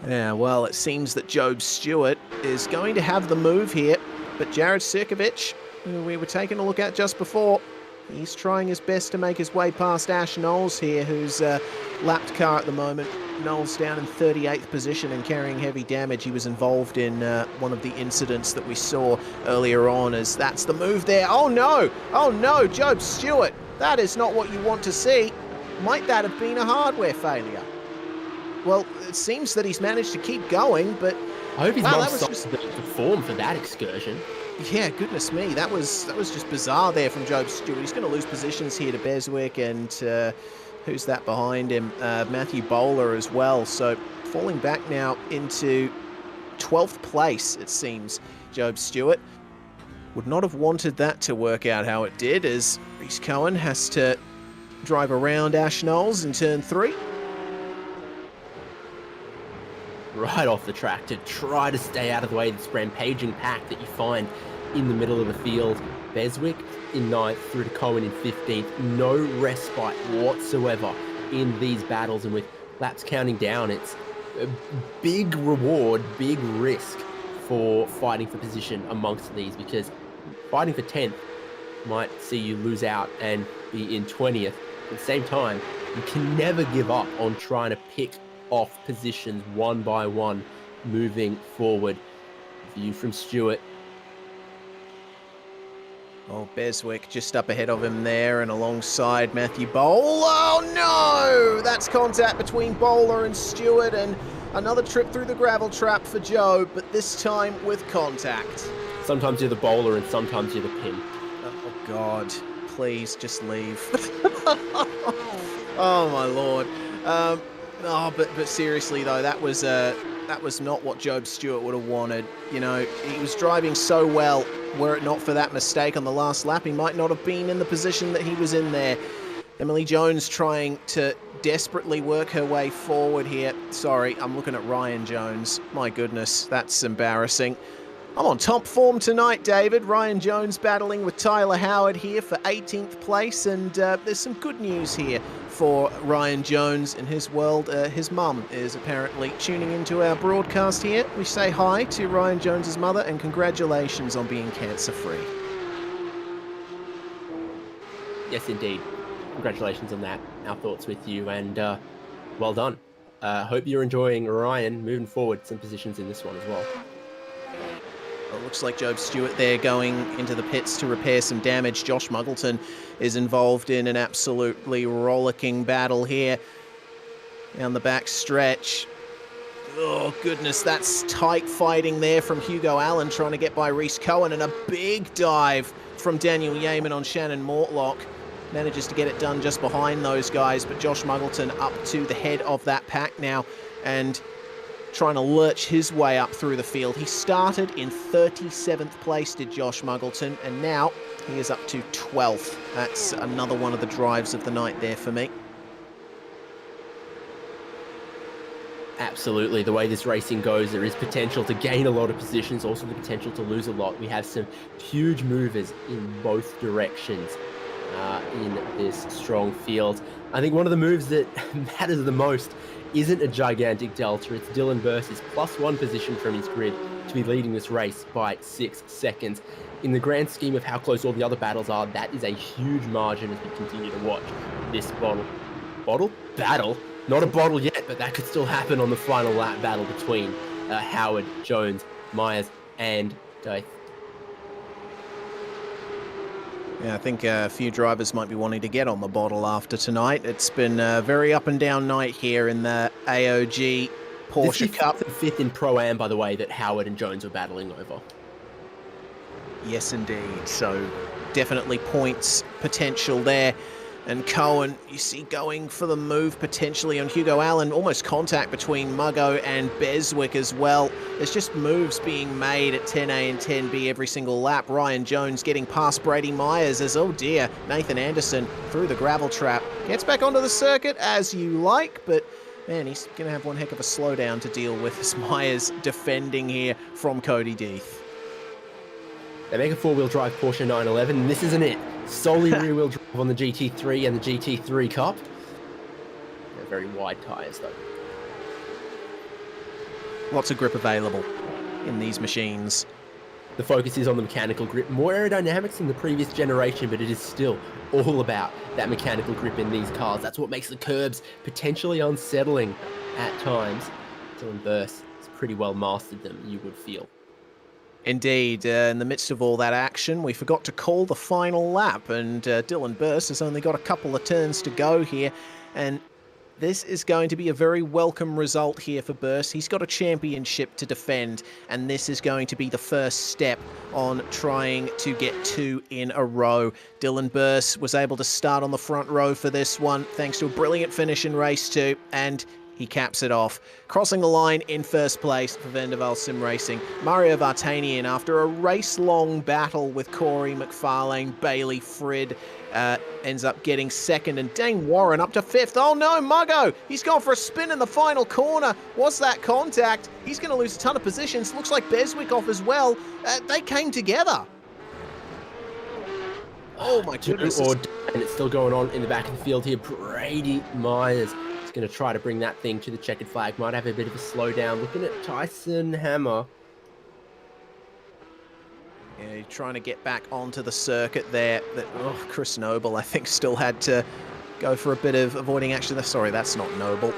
Yeah, well, it seems that Job Stewart is going to have the move here, but Jared Sirkovic, who we were taking a look at just before, he's trying his best to make his way past Ash Knowles here, who's lapped car at the moment. Knowles down in 38th position and carrying heavy damage. He was involved in one of the incidents that we saw earlier on, as that's the move there. Oh no, Job Stewart. That is not what you want to see. Might that have been a hardware failure? Well, it seems that he's managed to keep going, but I hope he's not just the form for that excursion. Yeah, goodness me, that was just bizarre there from Job Stewart. He's going to lose positions here to Beswick, and who's that behind him? Matthew Bowler as well. So falling back now into 12th place, it seems. Job Stewart would not have wanted that to work out how it did, as Reese Cohen has to drive around Ash Knowles in turn 3. Right off the track to try to stay out of the way of this rampaging pack that you find in the middle of the field. Beswick in 9th through to Cohen in 15th. No respite whatsoever in these battles, and with laps counting down, it's a big reward, big risk for fighting for position amongst these, because fighting for 10th might see you lose out and be in 20th. At the same time, you can never give up on trying to pick off positions one by one moving forward. View from Stewart. Oh, Beswick just up ahead of him there and alongside Matthew Bowler. Oh no! That's contact between Bowler and Stewart, and another trip through the gravel trap for Joe, but this time with contact. Sometimes you're the bowler and sometimes you're the pin. Oh God, please just leave. Oh my Lord. But seriously though, that was not what Job Stewart would have wanted. You know, he was driving so well. Were it not for that mistake on the last lap, he might not have been in the position that he was in there. Emily Jones trying to desperately work her way forward here. Sorry, I'm looking at Ryan Jones. My goodness, that's embarrassing. I'm on top form tonight, David. Ryan Jones battling with Tyler Howard here for 18th place, and there's some good news here for Ryan Jones in his world. His mum is apparently tuning into our broadcast here. We say hi to Ryan Jones's mother and congratulations on being cancer-free. Yes, indeed. Congratulations on that. Our thoughts with you, and well done. Hope you're enjoying Ryan moving forward some positions in this one as well. It looks like Job Stewart there going into the pits to repair some damage. Josh Muggleton is involved in an absolutely rollicking battle here down the back stretch. Oh, goodness, that's tight fighting there from Hugo Allen trying to get by Reese Cohen, and a big dive from Daniel Yeaman on Shannon Mortlock. manages to get it done just behind those guys, but Josh Muggleton up to the head of that pack now and trying to lurch his way up through the field. He started in 37th place, did Josh Muggleton, and now he is up to 12th. That's another one of the drives of the night there for me. Absolutely, the way this racing goes, there is potential to gain a lot of positions, also the potential to lose a lot. We have some huge movers in both directions in this strong field. I think one of the moves that matters the most isn't a gigantic delta. It's Dylan Burse's +1 position from his grid to be leading this race by 6 seconds. In the grand scheme of how close all the other battles are, that is a huge margin as we continue to watch this battle. Not a bottle yet, but that could still happen on the final lap battle between Howard, Jones, Myers, and Dave. Yeah, I think a few drivers might be wanting to get on the bottle after tonight. It's been a very up and down night here in the AOG Porsche Cup. The 5th in Pro-Am, by the way, that Howard and Jones were battling over. Yes, indeed. So definitely points potential there. And Cohen, you see, going for the move potentially on Hugo Allen. Almost contact between Muggo and Beswick as well. There's just moves being made at 10A and 10B every single lap. Ryan Jones getting past Brady Myers as, oh dear, Nathan Anderson through the gravel trap. Gets back onto the circuit as you like, but man, he's going to have one heck of a slowdown to deal with as Myers defending here from Cody Deeth. They make a 4-wheel drive Porsche 911, and this isn't it. Solely rear-wheel drive on the GT3 and the GT3 Cup. They're very wide tyres, though. Lots of grip available in these machines. The focus is on the mechanical grip. More aerodynamics than the previous generation, but it is still all about that mechanical grip in these cars. That's what makes the curbs potentially unsettling at times. Dylan Burse has pretty well mastered them, you would feel. Indeed, in the midst of all that action, we forgot to call the final lap, and Dylan Burse has only got a couple of turns to go here, and this is going to be a very welcome result here for Burse. He's got a championship to defend, and this is going to be the first step on trying to get 2 in a row. Dylan Burse was able to start on the front row for this one, thanks to a brilliant finish in race 2, and he caps it off. Crossing the line in first place for Vendaval Sim Racing, Mario Vartanian, after a race-long battle with Corey McFarlane, Bailey Frid, ends up getting second, and Dane Warren up to 5th. Oh no, Muggo! He's gone for a spin in the final corner. Was that contact? He's going to lose a ton of positions. Looks like Beswick off as well. They came together. Oh my goodness. And it's still going on in the back of the field here. Brady Myers going to try to bring that thing to the checkered flag. Might have a bit of a slowdown. Looking at Tyson Hammer. Yeah, you're trying to get back onto the circuit there. Chris Noble, I think, still had to go for a bit of avoiding action. Sorry, that's not Noble.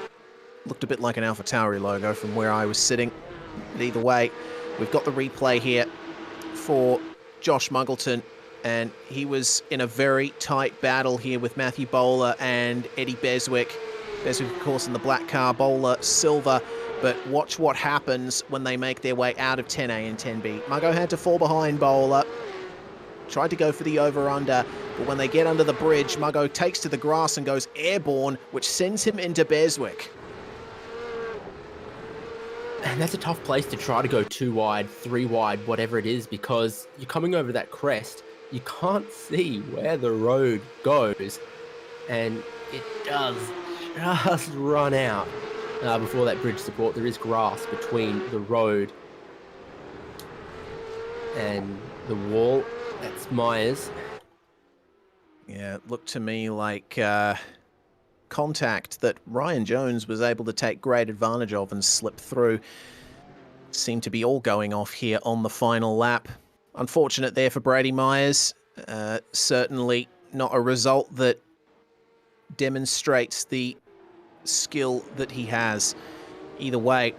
Looked a bit like an AlphaTauri logo from where I was sitting. But either way, we've got the replay here for Josh Muggleton, and he was in a very tight battle here with Matthew Bowler and Eddie Beswick. Beswick, of course, in the black car, Bowler silver, but watch what happens when they make their way out of 10A and 10B. Muggo had to fall behind Bowler, tried to go for the over-under, but when they get under the bridge, Muggo takes to the grass and goes airborne, which sends him into Beswick. And that's a tough place to try to go 2 wide, 3 wide, whatever it is, because you're coming over that crest, you can't see where the road goes, and it does just run out before that bridge support. There is grass between the road and the wall. That's Myers. Yeah, it looked to me like contact that Ryan Jones was able to take great advantage of and slip through. Seemed to be all going off here on the final lap. Unfortunate there for Brady Myers. Certainly not a result that demonstrates the skill that he has. Either way,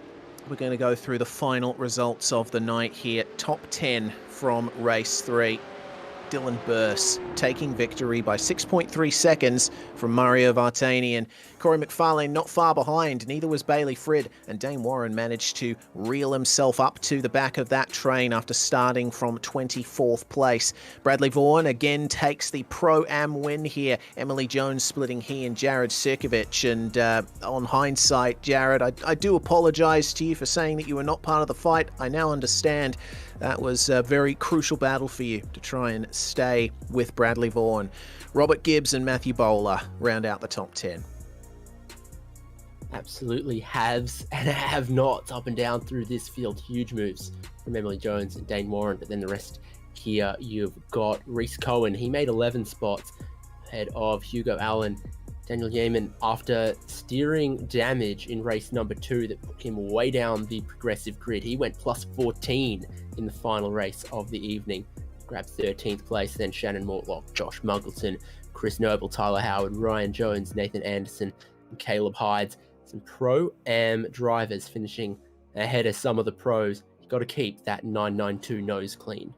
we're going to go through the final results of the night here. Top 10 from race 3. Dylan Dylan Burse taking victory by 6.3 seconds from Mario Vartanian. Corey McFarlane not far behind, neither was Bailey Frid, and Dane Warren managed to reel himself up to the back of that train after starting from 24th place. Bradley Vaughan again takes the Pro-Am win here. Emily Jones splitting he and Jared Sirkovic, and on hindsight, Jared, I do apologise to you for saying that you were not part of the fight. I now understand that was a very crucial battle for you to try and stay with Bradley Vaughan. Robert Gibbs and Matthew Bowler round out the top 10. Absolutely haves and have-nots up and down through this field. Huge moves from Emily Jones and Dane Warren, but then the rest here, you've got Reese Cohen. He made 11 spots ahead of Hugo Allen. Daniel Yeaman, after steering damage in race number 2 that put him way down the progressive grid, he went plus 14 in the final race of the evening, grabbed 13th place. Then Shannon Mortlock, Josh Muggleton, Chris Noble, Tyler Howard, Ryan Jones, Nathan Anderson, and Caleb Hydes. Some Pro-Am drivers finishing ahead of some of the pros. You've got to keep that 992 nose clean.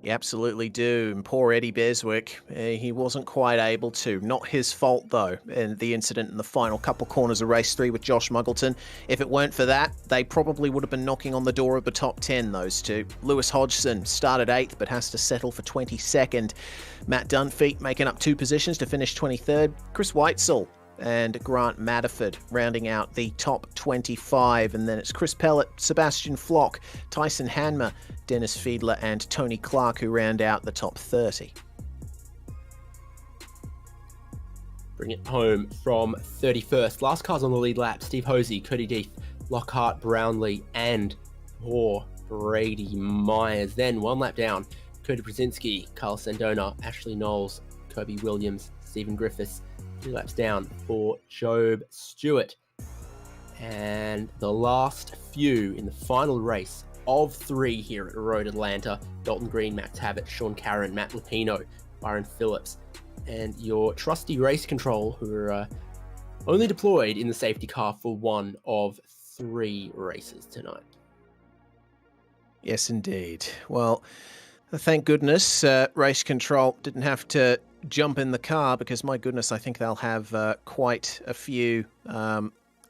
You absolutely do. And poor Eddie Beswick, he wasn't quite able to. Not his fault, though, in the incident in the final couple corners of race 3 with Josh Muggleton. If it weren't for that, they probably would have been knocking on the door of the top 10, those two. Lewis Hodgson started 8th, but has to settle for 22nd. Matt Dunphy making up 2 positions to finish 23rd. Chris Weitzel and Grant Matterford rounding out the top 25. And then it's Chris Pellet, Sebastian Flock, Tyson Hanmer, Dennis Fiedler, and Tony Clark who round out the top 30. Bring it home from 31st. Last cars on the lead lap: Steve Hosey, Cody Deeth, Lockhart Brownlee, and poor Brady Myers. Then one lap down, Cody Brzezinski, Carl Sandona, Ashley Knowles, Kobe Williams, Stephen Griffiths. 2 laps down for Job Stewart. And the last few in the final race of 3 here at Road Atlanta: Dalton Green, Max Habit, Sean Carron, Matt Lupino, Byron Phillips, and your trusty race control, who are only deployed in the safety car for 1 of 3 races tonight. Yes, indeed. Well, thank goodness race control didn't have to jump in the car, because my goodness, I think they'll have quite a few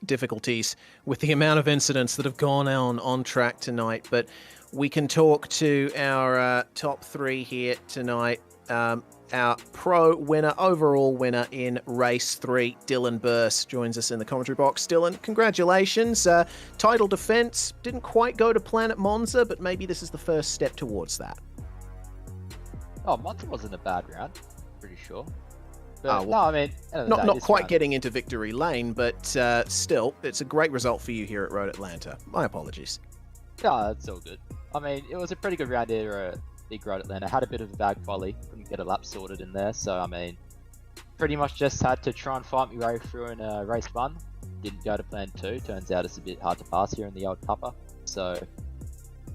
difficulties with the amount of incidents that have gone on track tonight. But we can talk to our top 3 here tonight. Our pro winner, overall winner in race 3, Dylan Burse, joins us in the commentary box. Dylan, congratulations. Title defense didn't quite go to plan at Monza, but maybe this is the first step towards that. Oh, Monza wasn't a bad round, pretty sure. But, Oh, well, no, I mean, not quite getting into victory lane, but still, it's a great result for you here at Road Atlanta. My apologies. Yeah, it's all good. I mean, it was a pretty good round here at Big Road Atlanta. Had a bit of a bad quali, couldn't get a lap sorted in there, so I mean, pretty much just had to try and fight my way through in race 1. Didn't go to plan 2. Turns out it's a bit hard to pass here in the old Pupper. So,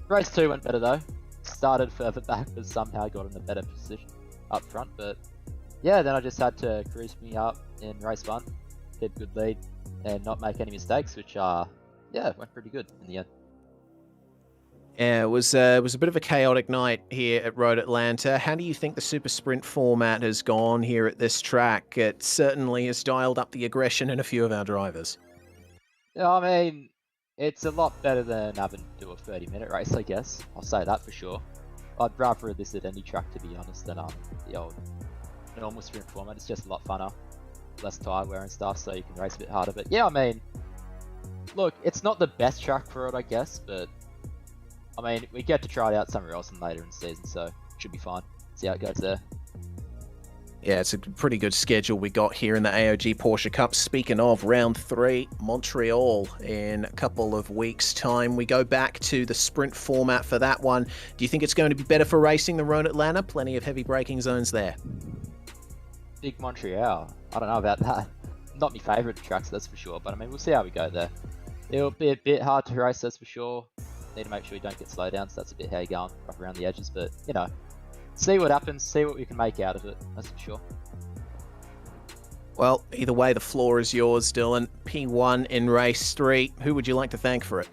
race 2 went better though. Started further back, but somehow got in a better position up front. But yeah, then I just had to cruise me up in race 1, keep good lead, and not make any mistakes, which went pretty good in the end. Yeah, it was a bit of a chaotic night here at Road Atlanta. How do you think the Super Sprint format has gone here at this track? It certainly has dialed up the aggression in a few of our drivers. Yeah, I mean, it's a lot better than having to do a 30-minute race, I guess. I'll say that for sure. I'd rather this at any track, to be honest, than the old normal sprint format. It's just a lot funner, less tyre wear and stuff, so you can race a bit harder. But yeah, I mean, look, it's not the best track for it, I guess, but I mean, we get to try it out somewhere else later in the season, so it should be fine. See how it goes there. Yeah, it's a pretty good schedule we got here in the AOG Porsche Cup. Speaking of, round 3, Montreal in a couple of weeks' time. We go back to the sprint format for that one. Do you think it's going to be better for racing than Road Atlanta? Plenty of heavy braking zones there. Big Montreal. I don't know about that. Not my favourite tracks, that's for sure, but I mean, we'll see how we go there. It'll be a bit hard to race, that's for sure. Need to make sure you don't get slowdowns. That's a bit how you're going, rough around the edges, but you know, see what happens, see what we can make out of it, that's for sure. Well, either way, the floor is yours, Dylan. P1 in race 3. Who would you like to thank for it?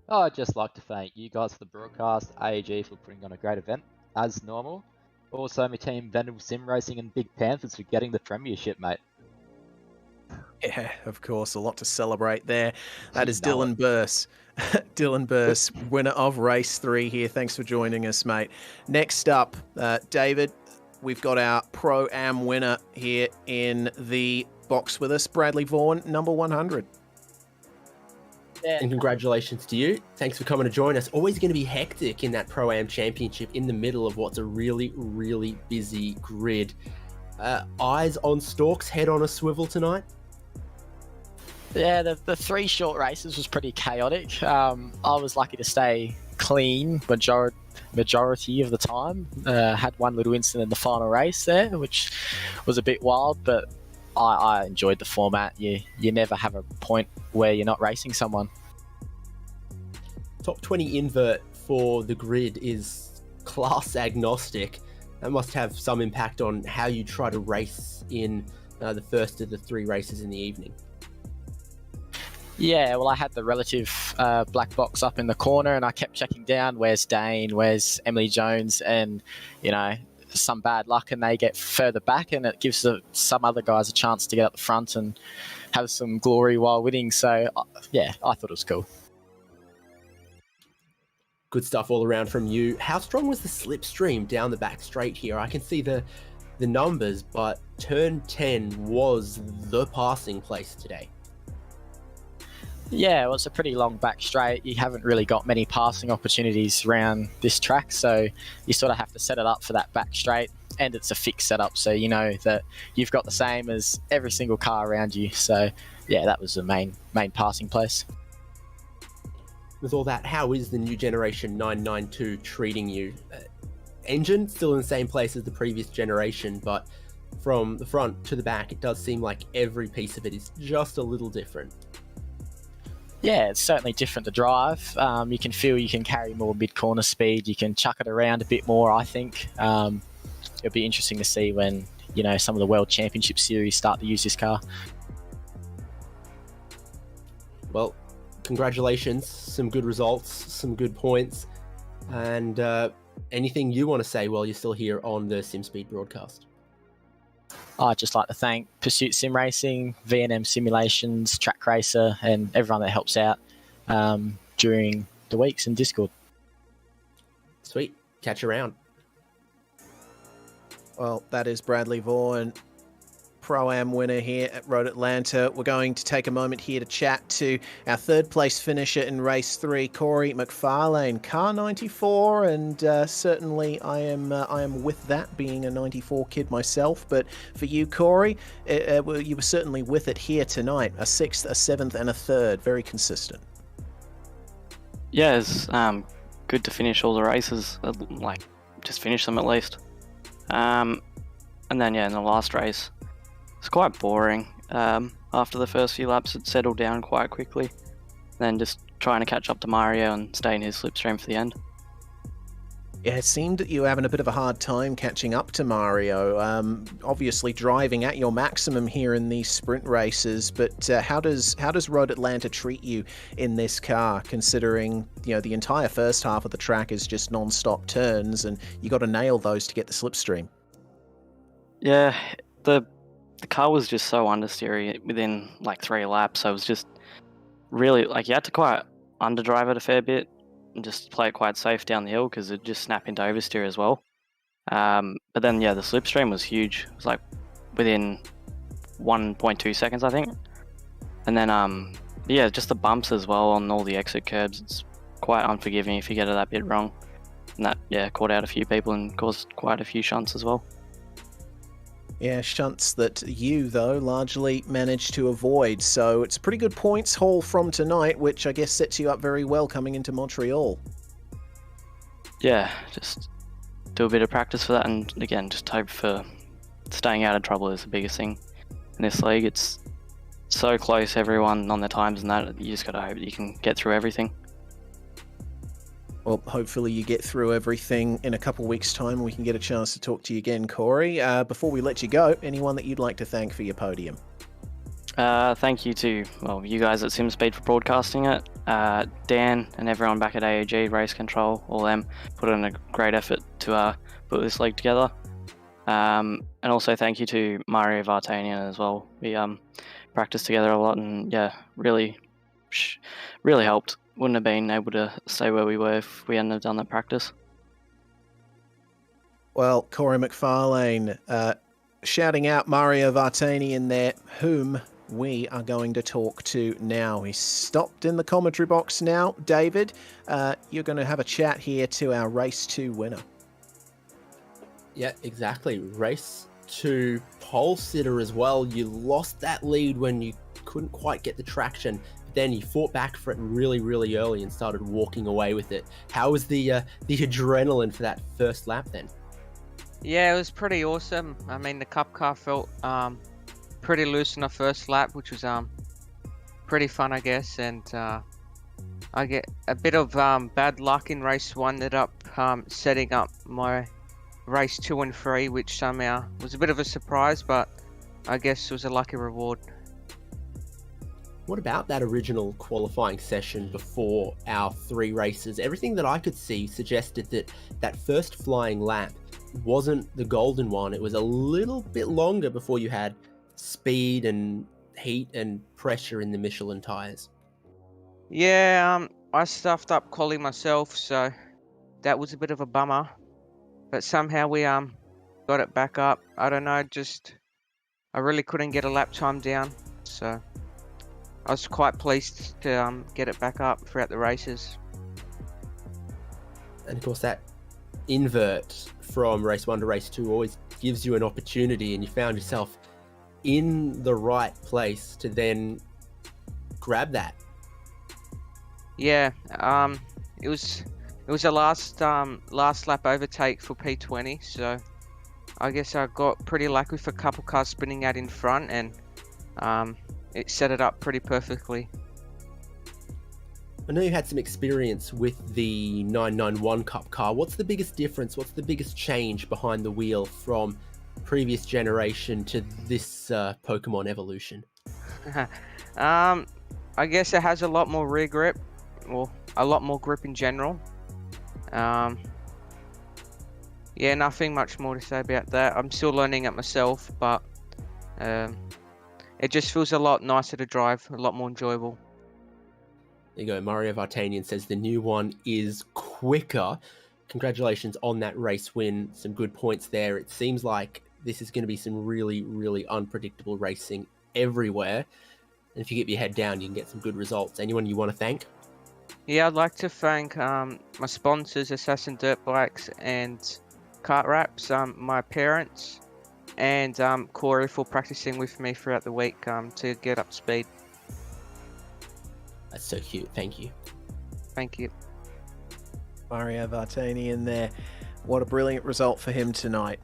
Oh, I'd just like to thank you guys for the broadcast, AOG for putting on a great event, as normal. Also, my team Venom Sim Racing and Big Panthers for getting the premiership, mate. Yeah, of course, a lot to celebrate there. That is You know Dylan Burse. Dylan Burse, winner of race 3 here. Thanks for joining us, mate. Next up, David, we've got our Pro-Am winner here in the box with us, Bradley Vaughan, number 100. And congratulations to you. Thanks for coming to join us. Always going to be hectic in that Pro-Am Championship in the middle of what's a really, really busy grid. Eyes on stalks, head on a swivel tonight? Yeah, the 3 short races was pretty chaotic. I was lucky to stay clean majority of the time. Had one little incident in the final race there, which was a bit wild, but I enjoyed the format. You never have a point where you're not racing someone. Top 20 invert for the grid is class agnostic. That must have some impact on how you try to race in the first of the 3 races in the evening. Yeah, well, I had the relative black box up in the corner, and I kept checking down, where's Dane, where's Emily Jones, and, some bad luck, and they get further back, and it gives some other guys a chance to get up the front and have some glory while winning. So, yeah, I thought it was cool. Good stuff all around from you. How strong was the slipstream down the back straight here? I can see the numbers, but turn 10 was the passing place today. Yeah, well, it's a pretty long back straight. You haven't really got many passing opportunities around this track, so you sort of have to set it up for that back straight, and it's a fixed setup, so you know that you've got the same as every single car around you. So, yeah, that was the main passing place. With all that, how is the new generation 992 treating you? Engine still in the same place as the previous generation, but from the front to the back, it does seem like every piece of it is just a little different. Yeah, it's certainly different to drive. You can feel you can carry more mid-corner speed. You can chuck it around a bit more, I think. It'll be interesting to see when, some of the World Championship Series start to use this car. Well, congratulations. Some good results, some good points. And anything you want to say while you're still here on the SimSpeed broadcast? I'd just like to thank Pursuit Sim Racing, V&M Simulations, Track Racer, and everyone that helps out during the weeks in Discord. Sweet. Catch you around. Well, that is Bradley Vaughan, Pro-Am winner here at Road Atlanta. We're going to take a moment here to chat to our 3rd place finisher in race 3, Corey McFarlane, car 94, and certainly I am with that, being a 94 kid myself. But for you, Corey, you were certainly with it here tonight. A 6th, a 7th, and a 3rd, very consistent. Yeah, it's good to finish all the races, just finish them at least. And then in the last race, it's quite boring. After the first few laps, it settled down quite quickly. Then just trying to catch up to Mario and stay in his slipstream for the end. Yeah, it seemed that you were having a bit of a hard time catching up to Mario. Obviously driving at your maximum here in these sprint races, but how does Road Atlanta treat you in this car, considering the entire first half of the track is just non-stop turns, and you got to nail those to get the slipstream? Yeah, the car was just so understeery within 3 laps. So it was just really you had to quite underdrive it a fair bit and just play it quite safe down the hill because it'd just snap into oversteer as well. But then the slipstream was huge. It was within 1.2 seconds, I think. And then just the bumps as well on all the exit curbs. It's quite unforgiving if you get it that bit wrong. And that caught out a few people and caused quite a few shunts as well. Yeah, shunts that you, though, largely managed to avoid. So it's a pretty good points haul from tonight, which I guess sets you up very well coming into Montreal. Yeah, just do a bit of practice for that, and again, just hope for staying out of trouble is the biggest thing in this league. It's so close, everyone on their times, and that you just got to hope that you can get through everything. Well, hopefully you get through everything in a couple weeks' time and we can get a chance to talk to you again, Corey. Before we let you go, anyone that you'd like to thank for your podium? Thank you to you guys at SimSpeed for broadcasting it. Dan and everyone back at AOG Race Control, all them put in a great effort to put this league together. And also thank you to Mario Vartanian as well. We practiced together a lot, and yeah, really helped. Wouldn't have been able to stay where we were if we hadn't have done that practice. Well, Corey McFarlane shouting out Mario Vartanian there, whom we are going to talk to now. He's stopped in the commentary box now. David, you're going to have a chat here to our Race 2 winner. Yeah, exactly. Race 2 pole sitter as well. You lost that lead when you couldn't quite get the traction. But then you fought back for it really, really early and started walking away with it. How was the adrenaline for that first lap then? Yeah, it was pretty awesome. I mean, the Cup car felt pretty loose in the first lap, which was pretty fun, I guess. And I get a bit of bad luck in race 1. Ended up setting up my race 2 and 3, which somehow was a bit of a surprise, but I guess it was a lucky reward. What about that original qualifying session before our 3 races? Everything that I could see suggested that that first flying lap wasn't the golden one. It was a little bit longer before you had speed and heat and pressure in the Michelin tires. Yeah, I stuffed up quali myself, so that was a bit of a bummer. But somehow we got it back up. I don't know, I really couldn't get a lap time down, so I was quite pleased to get it back up throughout the races. And of course that invert from race 1 to race 2 always gives you an opportunity, and you found yourself in the right place to then grab that. Yeah, it was a last lap overtake for P20, so I guess I got pretty lucky with a couple cars spinning out in front, and it set it up pretty perfectly. I know you had some experience with the 991 Cup car. What's the biggest difference? What's the biggest change behind the wheel from previous generation to this Pokemon evolution? I guess it has a lot more rear grip, or a lot more grip in general. Yeah, nothing much more to say about that. I'm still learning it myself, but it just feels a lot nicer to drive, a lot more enjoyable. There you go. Mario Vartanian says the new one is quicker. Congratulations on that race win. Some good points there. It seems like this is going to be some really, really unpredictable racing everywhere. And if you get your head down, you can get some good results. Anyone you want to thank? Yeah, I'd like to thank my sponsors, Assassin Dirt Bikes and Kart Wraps, my parents, and Corey for practicing with me throughout the week to get up to speed. That's so cute. Thank you. Thank you. Mario Vartanian there. What a brilliant result for him tonight.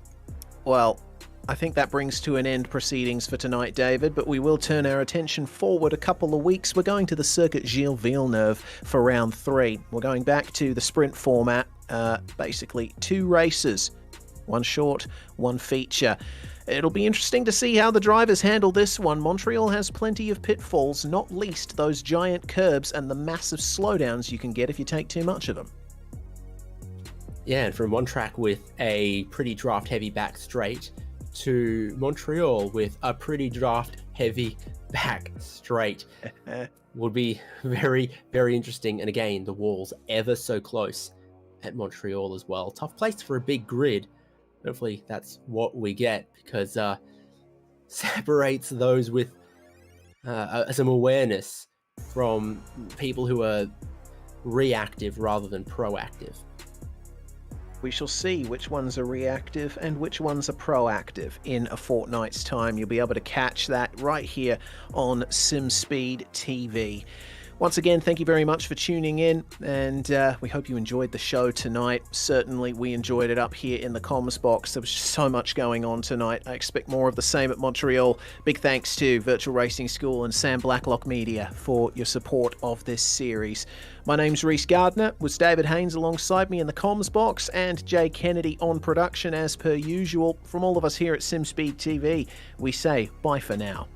Well, I think that brings to an end proceedings for tonight, David, but we will turn our attention forward a couple of weeks. We're going to the Circuit Gilles Villeneuve for round 3. We're going back to the sprint format, basically 2 races, 1 short, 1 feature. It'll be interesting to see how the drivers handle this one. Montreal has plenty of pitfalls, not least those giant curbs and the massive slowdowns you can get if you take too much of them. Yeah, and from one track with a pretty draft-heavy back straight to Montreal with a pretty draft-heavy back straight would be very, very interesting. And again, the wall's ever so close at Montreal as well. Tough place for a big grid. Hopefully that's what we get, because separates those with some awareness from people who are reactive rather than proactive. We shall see which ones are reactive and which ones are proactive in a fortnight's time. You'll be able to catch that right here on SimSpeed TV. Once again, thank you very much for tuning in, and we hope you enjoyed the show tonight. Certainly, we enjoyed it up here in the comms box. There was just so much going on tonight. I expect more of the same at Montreal. Big thanks to Virtual Racing School and Sam Blacklock Media for your support of this series. My name's Reese Gardner, with David Haynes alongside me in the comms box, and Jay Kennedy on production as per usual. From all of us here at SimSpeed TV, we say bye for now.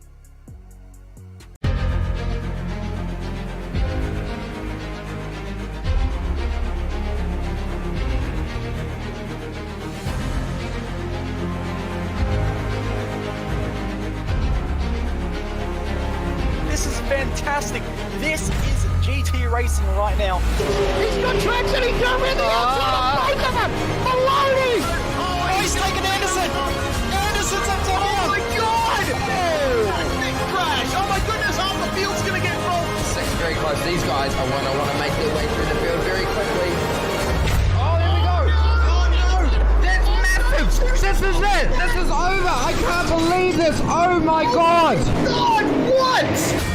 racing right now. He's got traction, he's going in the outside of both of them! Maloney! Oh, he's taken Anderson! Anderson's up to Oh my God! Big crash! Oh my goodness, half the field's going to get full. Second very close. These guys are want to make their way through the field very quickly. Oh, here we go. Oh no! That's massive! This is it! This is over! I can't believe this! Oh my God! God, what?